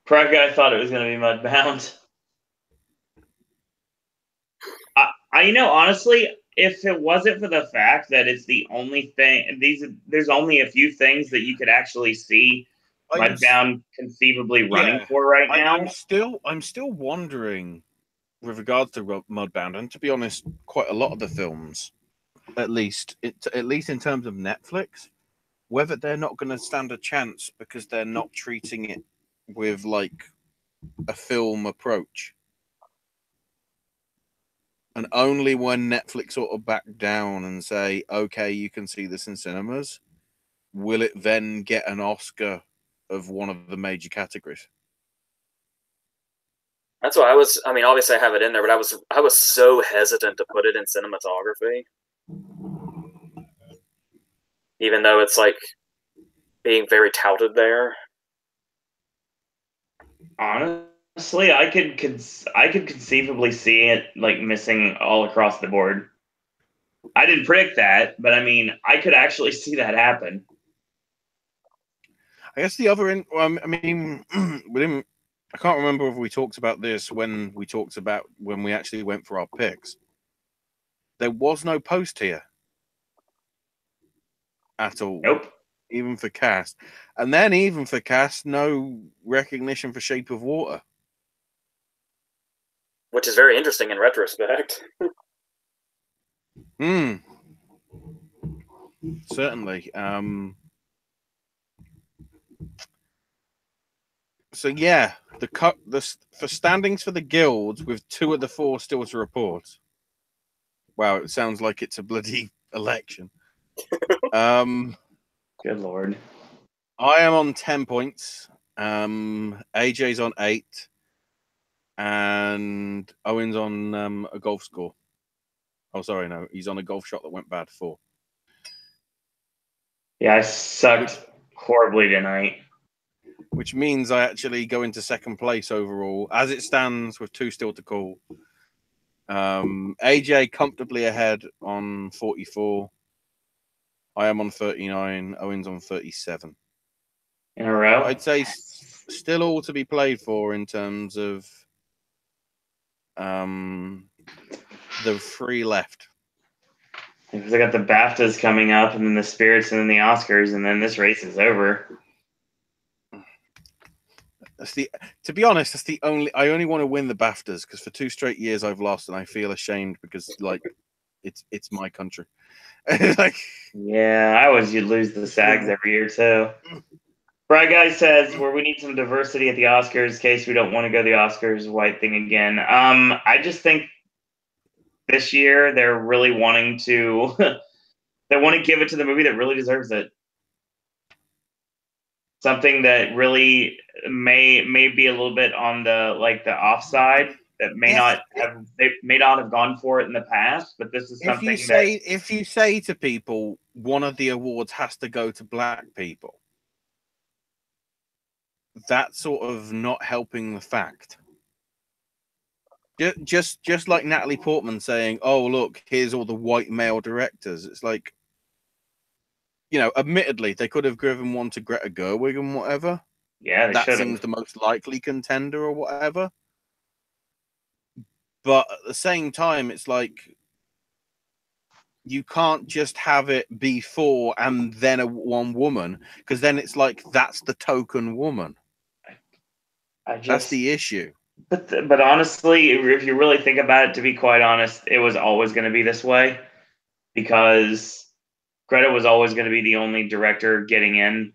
Craig guy thought it was going to be Mudbound. Honestly, if it wasn't for the fact that it's the only thing, there's only a few things that you could actually see Mudbound conceivably running for right now. I'm still wondering with regards to Mudbound, and to be honest, quite a lot of the films, at least in terms of Netflix, whether they're not going to stand a chance because they're not treating it with like a film approach. And only when Netflix sort of back down and say, okay, you can see this in cinemas, will it then get an Oscar of one of the major categories. That's why I mean, obviously I have it in there, but I was so hesitant to put it in cinematography. Even though it's like being very touted there. Honestly, I could conceivably see it like missing all across the board. I didn't predict that, but I mean, I could actually see that happen. I guess the other I mean, I can't remember if we talked about this when we actually went for our picks. there was no post here at all. Nope. Even for cast. And then even for cast, no recognition for Shape of Water. Which is very interesting in retrospect. Certainly. So yeah, for standings for the guilds with 2 of the 4 still to report. Wow, it sounds like it's a bloody election. Good Lord. I am on 10 points. AJ's on 8. And Owen's on a golf score. Oh, sorry, no. He's on a golf shot that went bad 4. Yeah, I sucked horribly tonight. Which means I actually go into second place overall, as it stands with 2 still to call. AJ comfortably ahead on 44. I am on 39. Owen's on 37. In a row? I'd say still all to be played for in terms of the 3 left. Because I got the BAFTAs coming up, and then the Spirits, and then the Oscars, and then this race is over. To be honest, that's the only. I only want to win the BAFTAs because for 2 straight years I've lost, and I feel ashamed because it's my country. Like, yeah, I always lose the SAGs every year too. Bright Guy says where we need some diversity at the Oscars in case we don't want to go the Oscars white thing again. I just think this year they're really wanting to they want to give it to the movie that really deserves it. Something that really may be a little bit on the the offside that may not have gone for it in the past, but this is something if you say to people one of the awards has to go to black people, that's sort of not helping the fact. Just like Natalie Portman saying, "Oh, look, here's all the white male directors." It's like, admittedly, they could have given one to Greta Gerwig and whatever. Yeah, that seems the most likely contender or whatever. But at the same time, it's like you can't just have it be 4 and then one woman, because then it's like that's the token woman. That's the issue. But honestly, if you really think about it, to be quite honest, it was always going to be this way because Greta was always going to be the only director getting in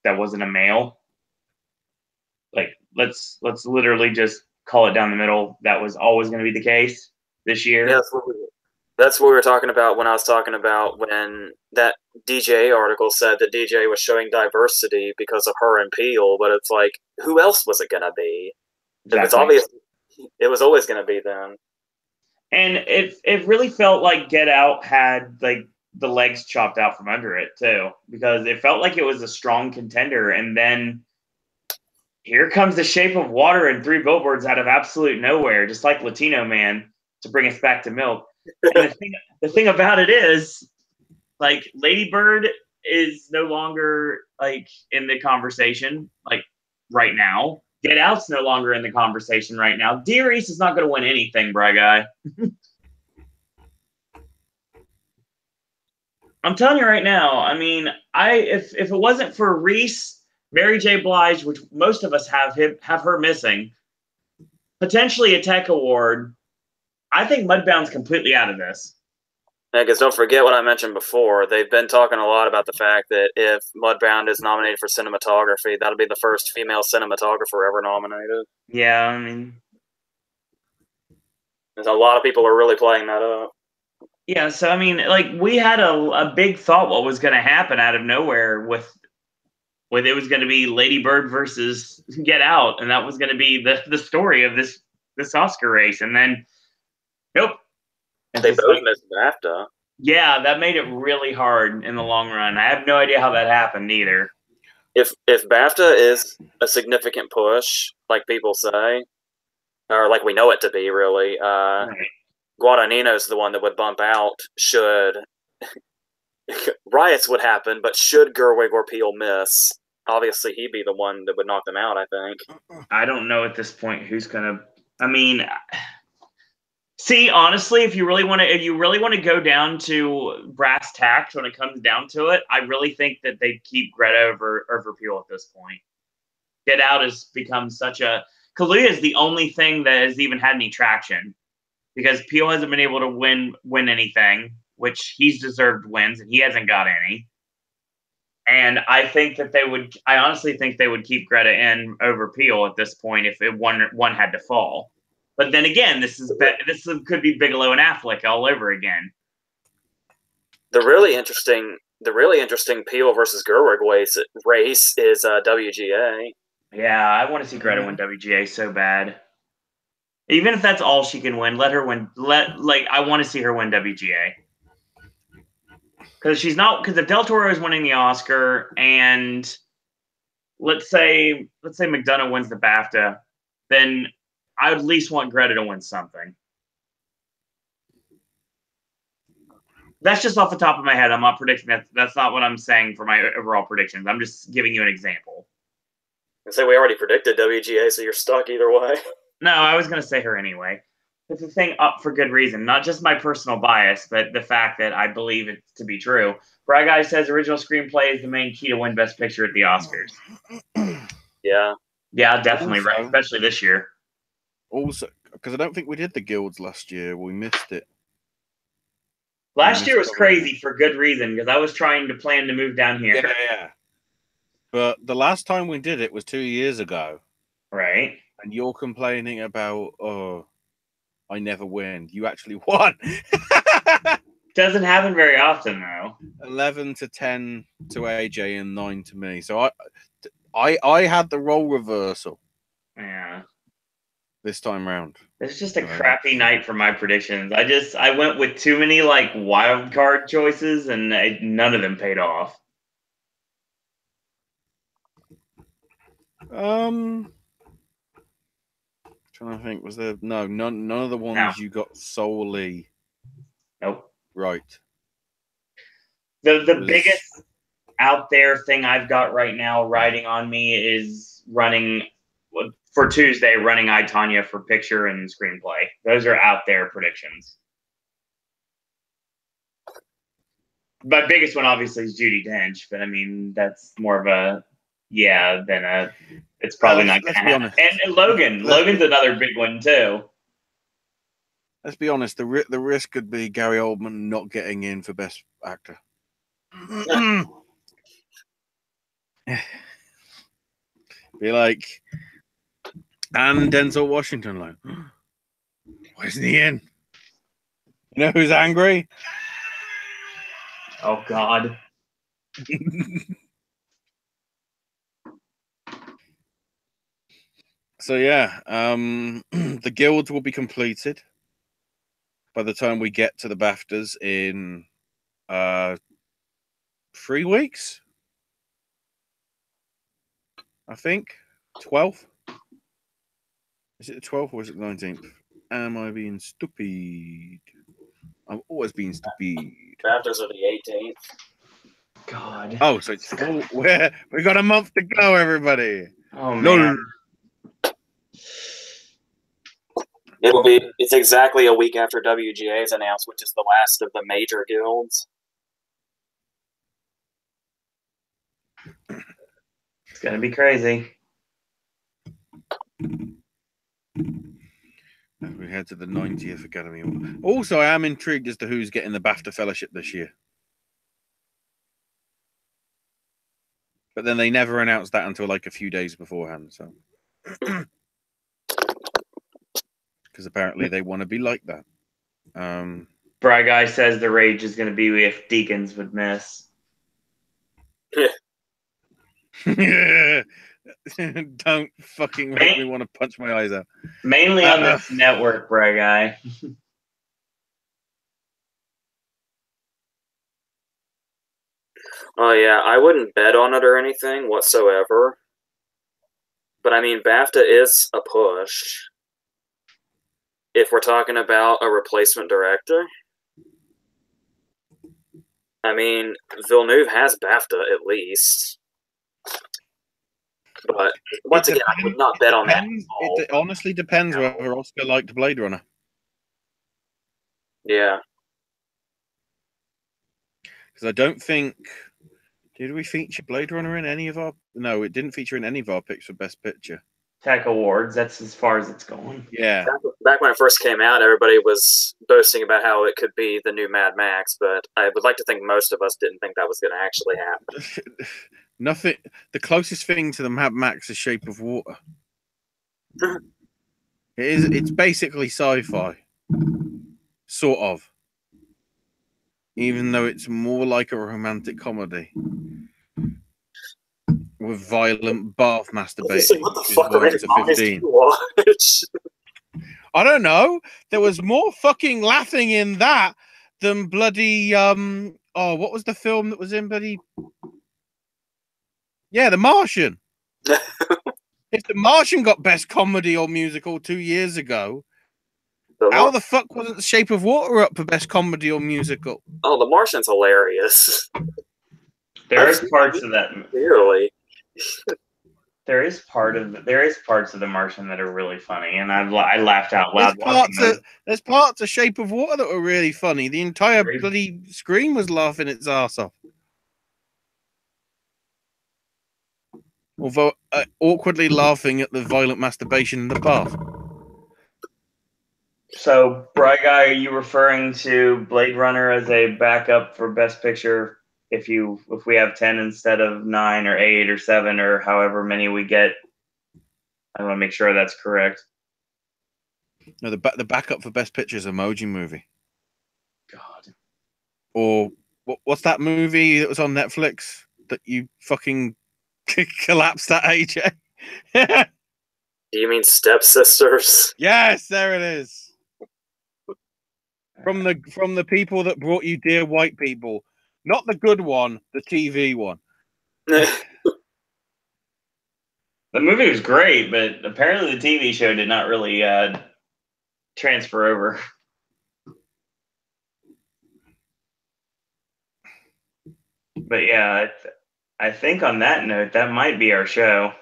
that wasn't a male. Like, let's literally just call it down the middle. That was always going to be the case this year. Yeah, that's what we were talking about when I was talking about when that DJ article said that DJ was showing diversity because of her and Peel, but it's like, who else was it going to be? Exactly. It's obvious it was always going to be them. And it really felt like Get Out had like the legs chopped out from under it too, because it felt like it was a strong contender, and then here comes The Shape of Water and 3 Billboards out of absolute nowhere, just like Latino Man, to bring us back to milk. And the thing about it is, like, Lady Bird is no longer like in the conversation, like right now. Get Out's no longer in the conversation right now. Dear East is not going to win anything, Bry Guy. I'm telling you right now. I mean, if it wasn't for Reese, Mary J. Blige, which most of us have her missing, potentially a Tech Award, I think Mudbound's completely out of this. Yeah, because don't forget what I mentioned before. They've been talking a lot about the fact that if Mudbound is nominated for cinematography, that'll be the first female cinematographer ever nominated. Yeah, I mean, there's a lot of people are really playing that up. Yeah, so I mean, like, we had a big thought what was going to happen out of nowhere with it was going to be Lady Bird versus Get Out, and that was going to be the story of this Oscar race, and then nope. They both missed BAFTA. Yeah, that made it really hard in the long run. I have no idea how that happened either. If BAFTA is a significant push, like people say, or like we know it to be, really, right. Guadagnino's the one that would bump out should riots would happen, but should Gerwig or Peel miss, obviously he'd be the one that would knock them out, I think. I don't know at this point who's going to... I mean... See, honestly, if you really want to go down to brass tacks when it comes down to it, I really think that they'd keep Greta over Peel at this point. Get Out has become such a Kaluuya is the only thing that has even had any traction because Peel hasn't been able to win anything, which he's deserved wins and he hasn't got any. And I honestly think they would keep Greta in over Peel at this point if one had to fall. But then again, this could be Bigelow and Affleck all over again. The really interesting Peel versus Gerwig race is WGA. Yeah, I want to see Greta win WGA so bad. Even if that's all she can win, let her win. I want to see her win WGA. Because if Del Toro is winning the Oscar and let's say McDonough wins the BAFTA, then I would at least want Greta to win something. That's just off the top of my head. I'm not predicting that. That's not what I'm saying for my overall predictions. I'm just giving you an example. I say we already predicted WGA, so you're stuck either way. No, I was going to say her anyway. It's a thing up for good reason, not just my personal bias, but the fact that I believe it to be true. Bry Guy says original screenplay is the main key to win Best Picture at the Oscars. Yeah. Yeah, definitely, right, especially this year. Also, because I don't think we did the guilds last year. We missed it. Last year was crazy for good reason, because I was trying to plan to move down here. Yeah. But the last time we did it was 2 years ago. Right. And you're complaining about, I never win. You actually won. Doesn't happen very often, though. 11 to 10 to AJ and 9 to me. So I had the role reversal. Yeah. This time round. It's just a crappy night for my predictions. I went with too many wild card choices, and none of them paid off. Trying to think, was there none of the ones you got solely nope right. The biggest out there thing I've got right now riding on me is running for Tuesday, running I, Tonya for picture and screenplay. Those are out there predictions. My biggest one obviously is Judi Dench, but I mean that's more of a than a. It's probably not going to happen. And Logan's another big one too. Let's be honest. The risk could be Gary Oldman not getting in for Best Actor. Be like, and Denzel Washington, why isn't he in? You know who's angry? Oh God. So yeah, the guilds will be completed by the time we get to the BAFTAs in 3 weeks. I think 12th. Is it the 12th or is it the 19th? Am I being stupid? I've always been stupid. BAFTAs are the 18th. God. Oh, so it's we got a month to go, everybody. Oh man. It's exactly a week after WGA is announced, which is the last of the major guilds. It's gonna be crazy. As we head to the 90th Academy Award. Also, I am intrigued as to who's getting the BAFTA Fellowship this year. But then they never announced that until a few days beforehand. So, because apparently they want to be like that. Bry Guy says the rage is going to be if Deacons would miss. Don't fucking make me want to punch my eyes out. Mainly on this network, Bry Guy. Oh yeah, I wouldn't bet on it or anything whatsoever. But I mean, BAFTA is a push. If we're talking about a replacement director, I mean, Villeneuve has BAFTA at least. But once again, I would not bet on that. It honestly depends whether Oscar liked Blade Runner. Yeah. Because I don't think... Did we feature Blade Runner in any of our... No, it didn't feature in any of our picks for Best Picture. Tech Awards, that's as far as it's going. Yeah. Back when it first came out, everybody was boasting about how it could be the new Mad Max, but I would like to think most of us didn't think that was going to actually happen. Nothing. The closest thing to the Mad Max is Shape of Water. It's basically sci-fi. Sort of. Even though it's more like a romantic comedy. With violent bath masturbating. What the fuck range movies do you watch? I don't know. There was more fucking laughing in that than bloody what was the film that was in bloody... Yeah, The Martian. If The Martian got Best Comedy or Musical 2 years ago, how the fuck wasn't The Shape of Water up for Best Comedy or Musical? Oh, The Martian's hilarious. There is parts of that. Clearly. There is parts of The Martian that are really funny, and I laughed out loud watching those. There's parts of Shape of Water that were really funny. The entire bloody screen was laughing its ass off. Although awkwardly laughing at the violent masturbation in the bath. So, Bry Guy, are you referring to Blade Runner as a backup for Best Picture if we have 10 instead of 9 or 8 or 7 or however many we get? I want to make sure that's correct. No, the backup for Best Picture is Emoji Movie. God. Or what's that movie that was on Netflix that you fucking collapsed at, AJ? Do you mean Stepsisters? Yes, there it is. From the people that brought you Dear White People. Not the good one, the TV one. The movie was great, but apparently the TV show did not really transfer over. But yeah, I think on that note, that might be our show.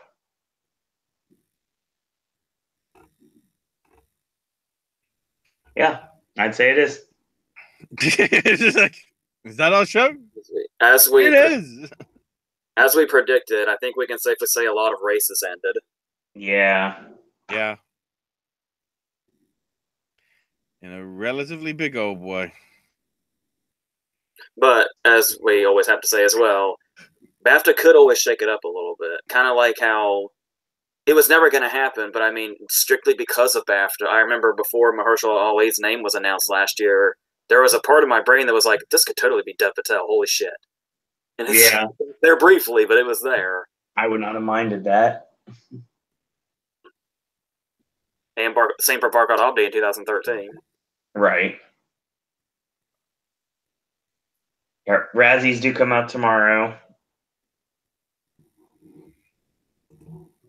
Yeah, I'd say it is. Is that our show? As we predicted, I think we can safely say a lot of races ended. Yeah. Yeah. In a relatively big old way. But, as we always have to say as well, BAFTA could always shake it up a little bit. Kind of like how it was never going to happen, but I mean, strictly because of BAFTA. I remember before Mahershala Ali's name was announced last year, there was a part of my brain that was like, this could totally be Dev Patel. Holy shit. And it's there briefly, but it was there. I would not have minded that. And same for Barkad Abdi in 2013. Right. Razzies do come out tomorrow.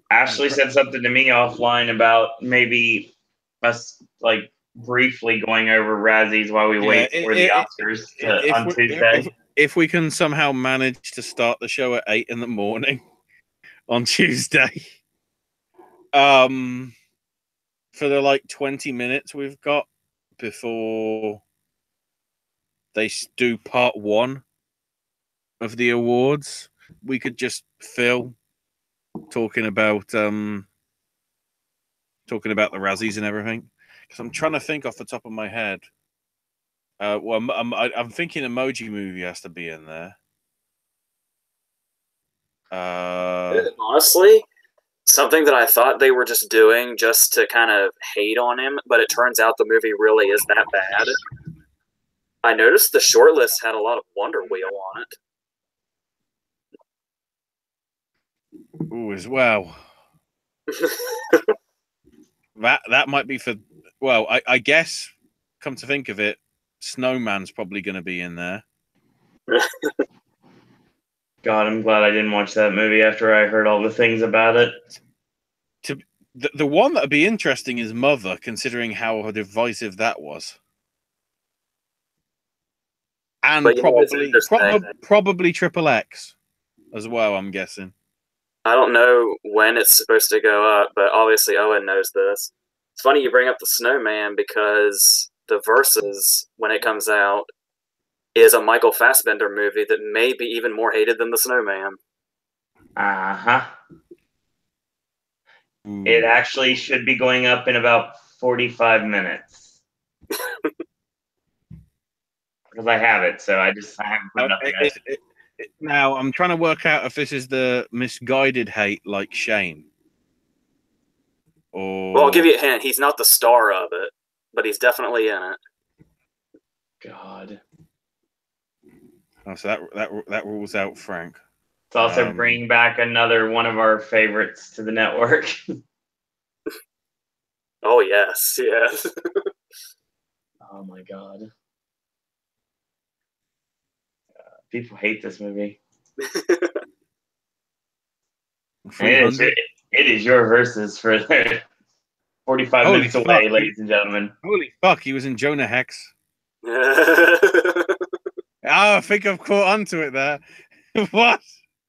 Ashley said something to me offline about maybe us like briefly going over Razzies while we wait for the Oscars on Tuesday. If we can somehow manage to start the show at 8 in the morning on Tuesday, for the 20 minutes we've got before they do part 1 of the awards, we could just fill talking about the Razzies and everything. Because I'm trying to think off the top of my head. I'm thinking Emoji Movie has to be in there. Honestly, something that I thought they were just doing just to kind of hate on him, but it turns out the movie really is that bad. I noticed the shortlist had a lot of Wonder Wheel on it. Ooh, as well. that might be for... Well, I guess, come to think of it, Snowman's probably going to be in there. God, I'm glad I didn't watch that movie after I heard all the things about it. The one that would be interesting is Mother, considering how divisive that was. And probably Triple X as well, I'm guessing. I don't know when it's supposed to go up, but obviously Owen knows this. It's funny you bring up the Snowman because the Versus, when it comes out, is a Michael Fassbender movie that may be even more hated than The Snowman. Uh-huh. Ooh. It actually should be going up in about 45 minutes. Because I have it, so I haven't put it up yet. Now, I'm trying to work out if this is the misguided hate like Shane. Or... Well, I'll give you a hint. He's not the star of it, but he's definitely in it. God. Oh, so that rules out Frank. It's also bringing back another one of our favorites to the network. Oh, yes. Yes. Oh, my God. People hate this movie. It is your Versus for 45 minutes away, ladies and gentlemen. Holy fuck, he was in Jonah Hex. Oh, I think I've caught onto it there. What?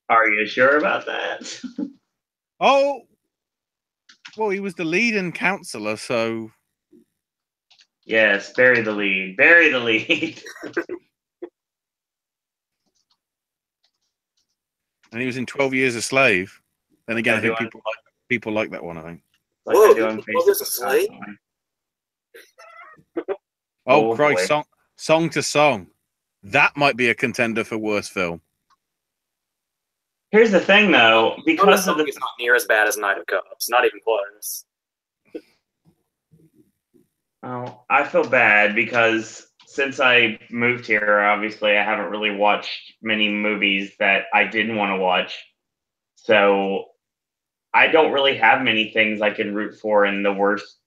Are you sure about that? Oh, well, he was the lead and counselor, so... Yes, bury the lead. Bury the lead. And he was in 12 Years a Slave. Then again, I think people like that one, I think. Like I do on Facebook. Oh, Christ, song to Song. That might be a contender for worst film. Here's the thing, though, because of it's not near as bad as Night of Cups. Not even close. Oh, I feel bad because since I moved here, obviously I haven't really watched many movies that I didn't want to watch. So I don't really have many things I can root for in the worst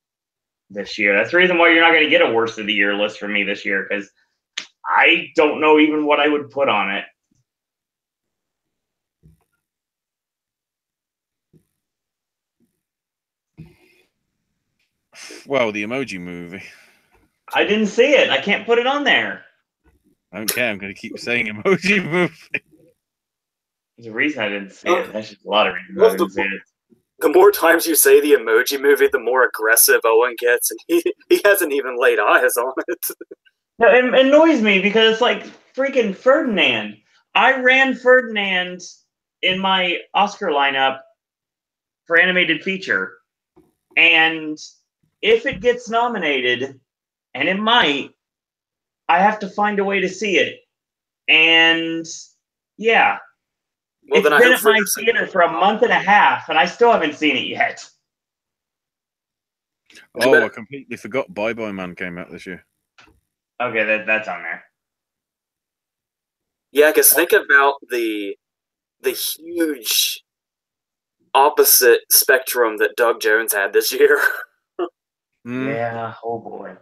this year. That's the reason why you're not going to get a worst of the year list from me this year, because I don't know even what I would put on it. Well, the Emoji Movie. I didn't see it. I can't put it on there. I don't care. I'm going to keep saying Emoji Movie. There's a reason I didn't see it. That's just a lot of reasons I didn't see it. The more times you say the Emoji Movie, the more aggressive Owen gets, and he hasn't even laid eyes on it. No, it annoys me because it's like freaking Ferdinand. I ran Ferdinand in my Oscar lineup for animated feature. And if it gets nominated, and it might, I have to find a way to see it. And yeah. Well, it's been at my theater for a month and a half, and I still haven't seen it yet. Oh, I completely forgot Bye Bye Man came out this year. Okay, that's on there. Yeah, because think about the huge opposite spectrum that Doug Jones had this year. Yeah, oh boy.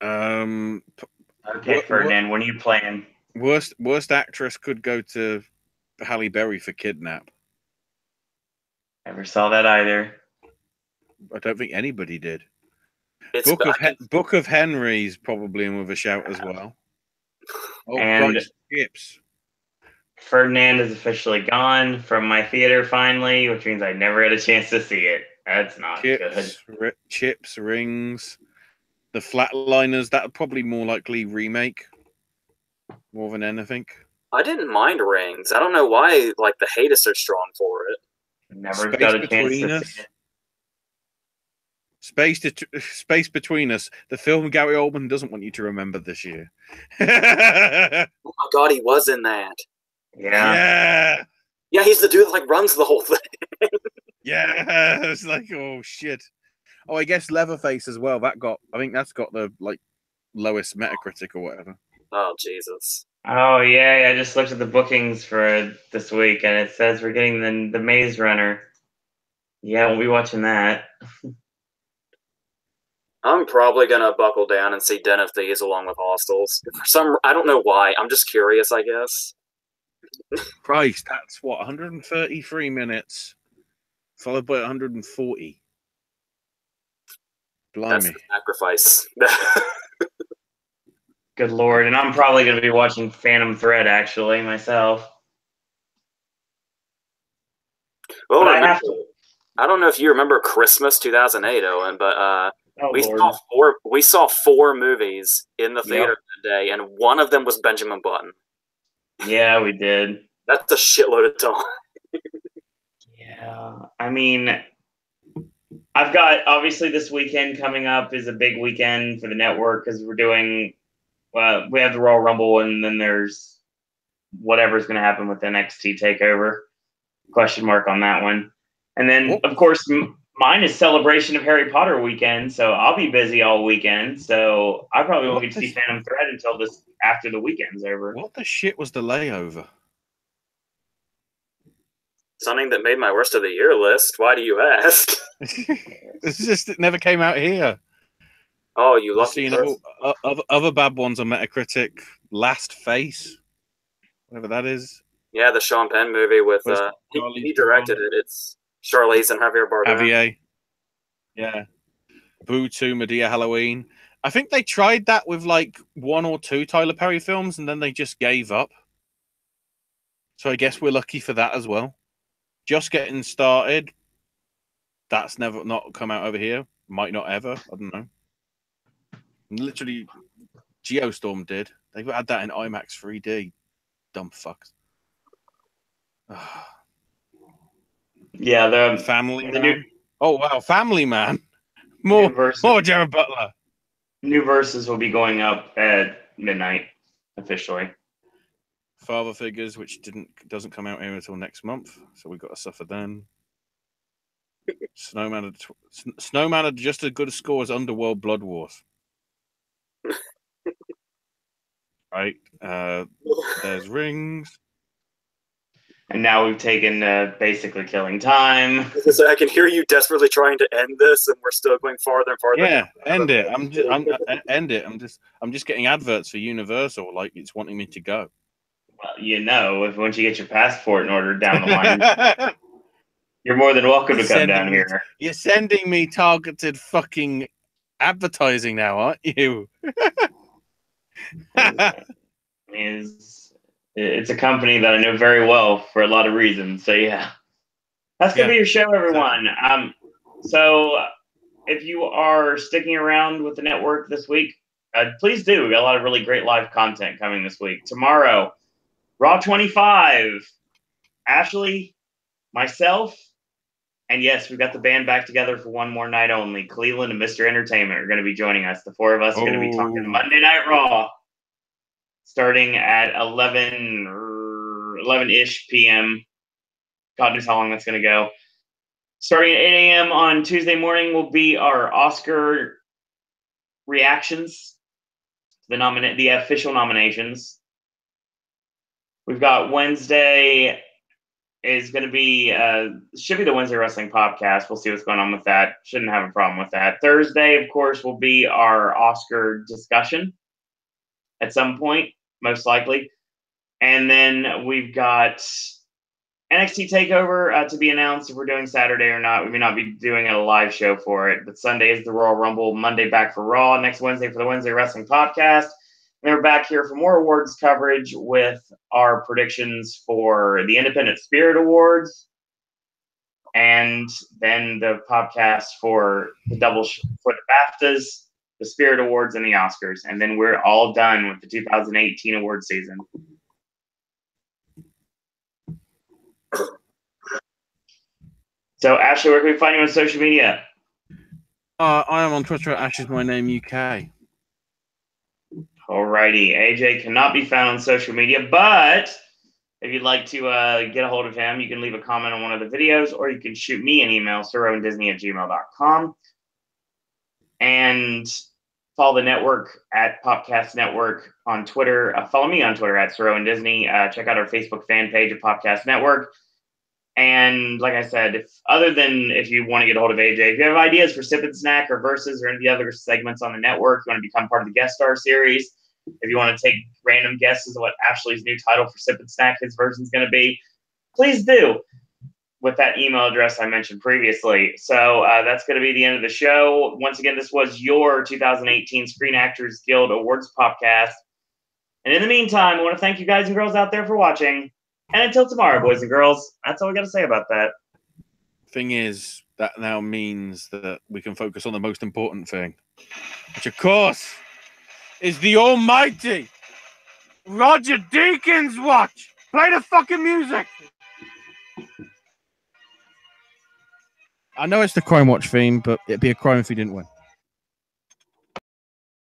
Okay, Ferdinand, when are you playing? Worst actress could go to Halle Berry for Kidnap. Never saw that either. I don't think anybody did. Book of Henry's probably in with a shout as well. Oh, and Christ, Chips. Ferdinand is officially gone from my theater finally, which means I never had a chance to see it. That's not good. Chips, Rings, The Flatliners. That would probably more likely remake more than anything. I didn't mind Rings. I don't know why the hate is so strong for it. Never got a chance to see it. Space Between Us, the film Gary Oldman doesn't want you to remember this year. Oh my God, he was in that. Yeah. Yeah, he's the dude that runs the whole thing. Yeah, it's like, oh shit. Oh, I guess Leatherface as well. I think that's got the lowest Metacritic or whatever. Oh Jesus. Oh yeah, I just looked at the bookings for this week, and it says we're getting the Maze Runner. Yeah, we'll be watching that. I'm probably gonna buckle down and see Den of Thieves along with Hostels. I don't know why. I'm just curious, I guess. Christ, that's 133 minutes, followed by 140. Blimey. That's the sacrifice. Good Lord, and I'm probably gonna be watching Phantom Thread actually myself. Well, I don't know if you remember Christmas 2008, Owen, but Oh, We Lord. saw four movies in the theater that day, and one of them was Benjamin Button. Yeah, we did. That's a shitload of time. Yeah, I mean, I've got obviously this weekend coming up is a big weekend for the network because we're doing. We have the Royal Rumble, and then there's whatever's going to happen with NXT Takeover. Question mark on that one. And then, of course, mine is Celebration of Harry Potter weekend, so I'll be busy all weekend. So I probably won't get to see Phantom Thread until after the weekend's over. What the shit was the layover? Something that made my worst of the year list. Why do you ask? It never came out here. Oh, you lucky person. Other bad ones on Metacritic. Last Face, whatever that is. Yeah, the Sean Penn movie with he directed it. It's Charlize and Javier Bardem. Javier. Yeah. Boo 2, Medea Halloween. I think they tried that with like one or two Tyler Perry films, and then they just gave up. So I guess we're lucky for that as well. Just Getting Started. That's never not come out over here. Might not ever. I don't know. Literally, Geostorm did. They've had that in IMAX 3D. Dumb fucks. Yeah, the Family Man. Oh wow, Family Man. More Jared Butler. New Verses will be going up at midnight officially. Father Figures, which doesn't come out here until next month, so we've got to suffer then. Snowman had just as good a score as Underworld Blood Wars. Right. There's Rings. And now we've taken basically Killing Time. I can hear you desperately trying to end this, and we're still going farther and farther. Yeah, end it. End it. I'm just getting adverts for Universal, like it's wanting me to go. Well, once you get your passport in order down the line, you're more than welcome to come down here. You're sending me targeted fucking advertising now, aren't you? It's a company that I know very well for a lot of reasons. So yeah, that's gonna be your show, everyone. So if you are sticking around with the network this week, please do. We got a lot of really great live content coming this week. Tomorrow, Raw 25. Ashley, myself, and yes, we've got the band back together for one more night only. Cleveland and Mr. Entertainment are going to be joining us. The four of us are going to be talking Monday Night Raw, starting at 11-ish p.m. God knows how long that's going to go. Starting at 8 a.m. on Tuesday morning will be our Oscar reactions, the official nominations. We've got Wednesday is going to be should be the Wednesday Wrestling Podcast. We'll see what's going on with that. Shouldn't have a problem with that. Thursday, of course, will be our Oscar discussion at some point, most likely. And then we've got NXT TakeOver to be announced if we're doing Saturday or not. We may not be doing a live show for it, but Sunday is the Royal Rumble. Monday back for Raw. Next Wednesday for the Wednesday Wrestling Podcast. And we're back here for more awards coverage with our predictions for the Independent Spirit Awards, and then the podcast for the for the BAFTAs, the Spirit Awards, and the Oscars. And then we're all done with the 2018 award season. So, Ashley, where can we find you on social media? I am on Twitter at AshesMyNameUK. Alrighty, AJ cannot be found on social media, but if you'd like to get a hold of him, you can leave a comment on one of the videos, or you can shoot me an email, sirowandisney@gmail.com. And follow the network at Popcast Network on Twitter. Follow me on Twitter at sirowandisney. Check out our Facebook fan page at Popcast Network. And like I said, if you want to get a hold of AJ, if you have ideas for Sip and Snack or Versus or any of the other segments on the network, you want to become part of the guest star series, if you want to take random guesses of what Ashley's new title for Sip and Snack, his version is going to be, please do with that email address I mentioned previously. So that's going to be the end of the show. Once again, this was your 2018 Screen Actors Guild Awards Popcast. And in the meantime, I want to thank you guys and girls out there for watching. And until tomorrow, boys and girls, that's all we got to say about that. Thing is, that now means that we can focus on the most important thing, which, of course, is the almighty Roger Deakins watch. Play the fucking music. I know it's the Crime Watch theme, but it'd be a crime if he didn't win.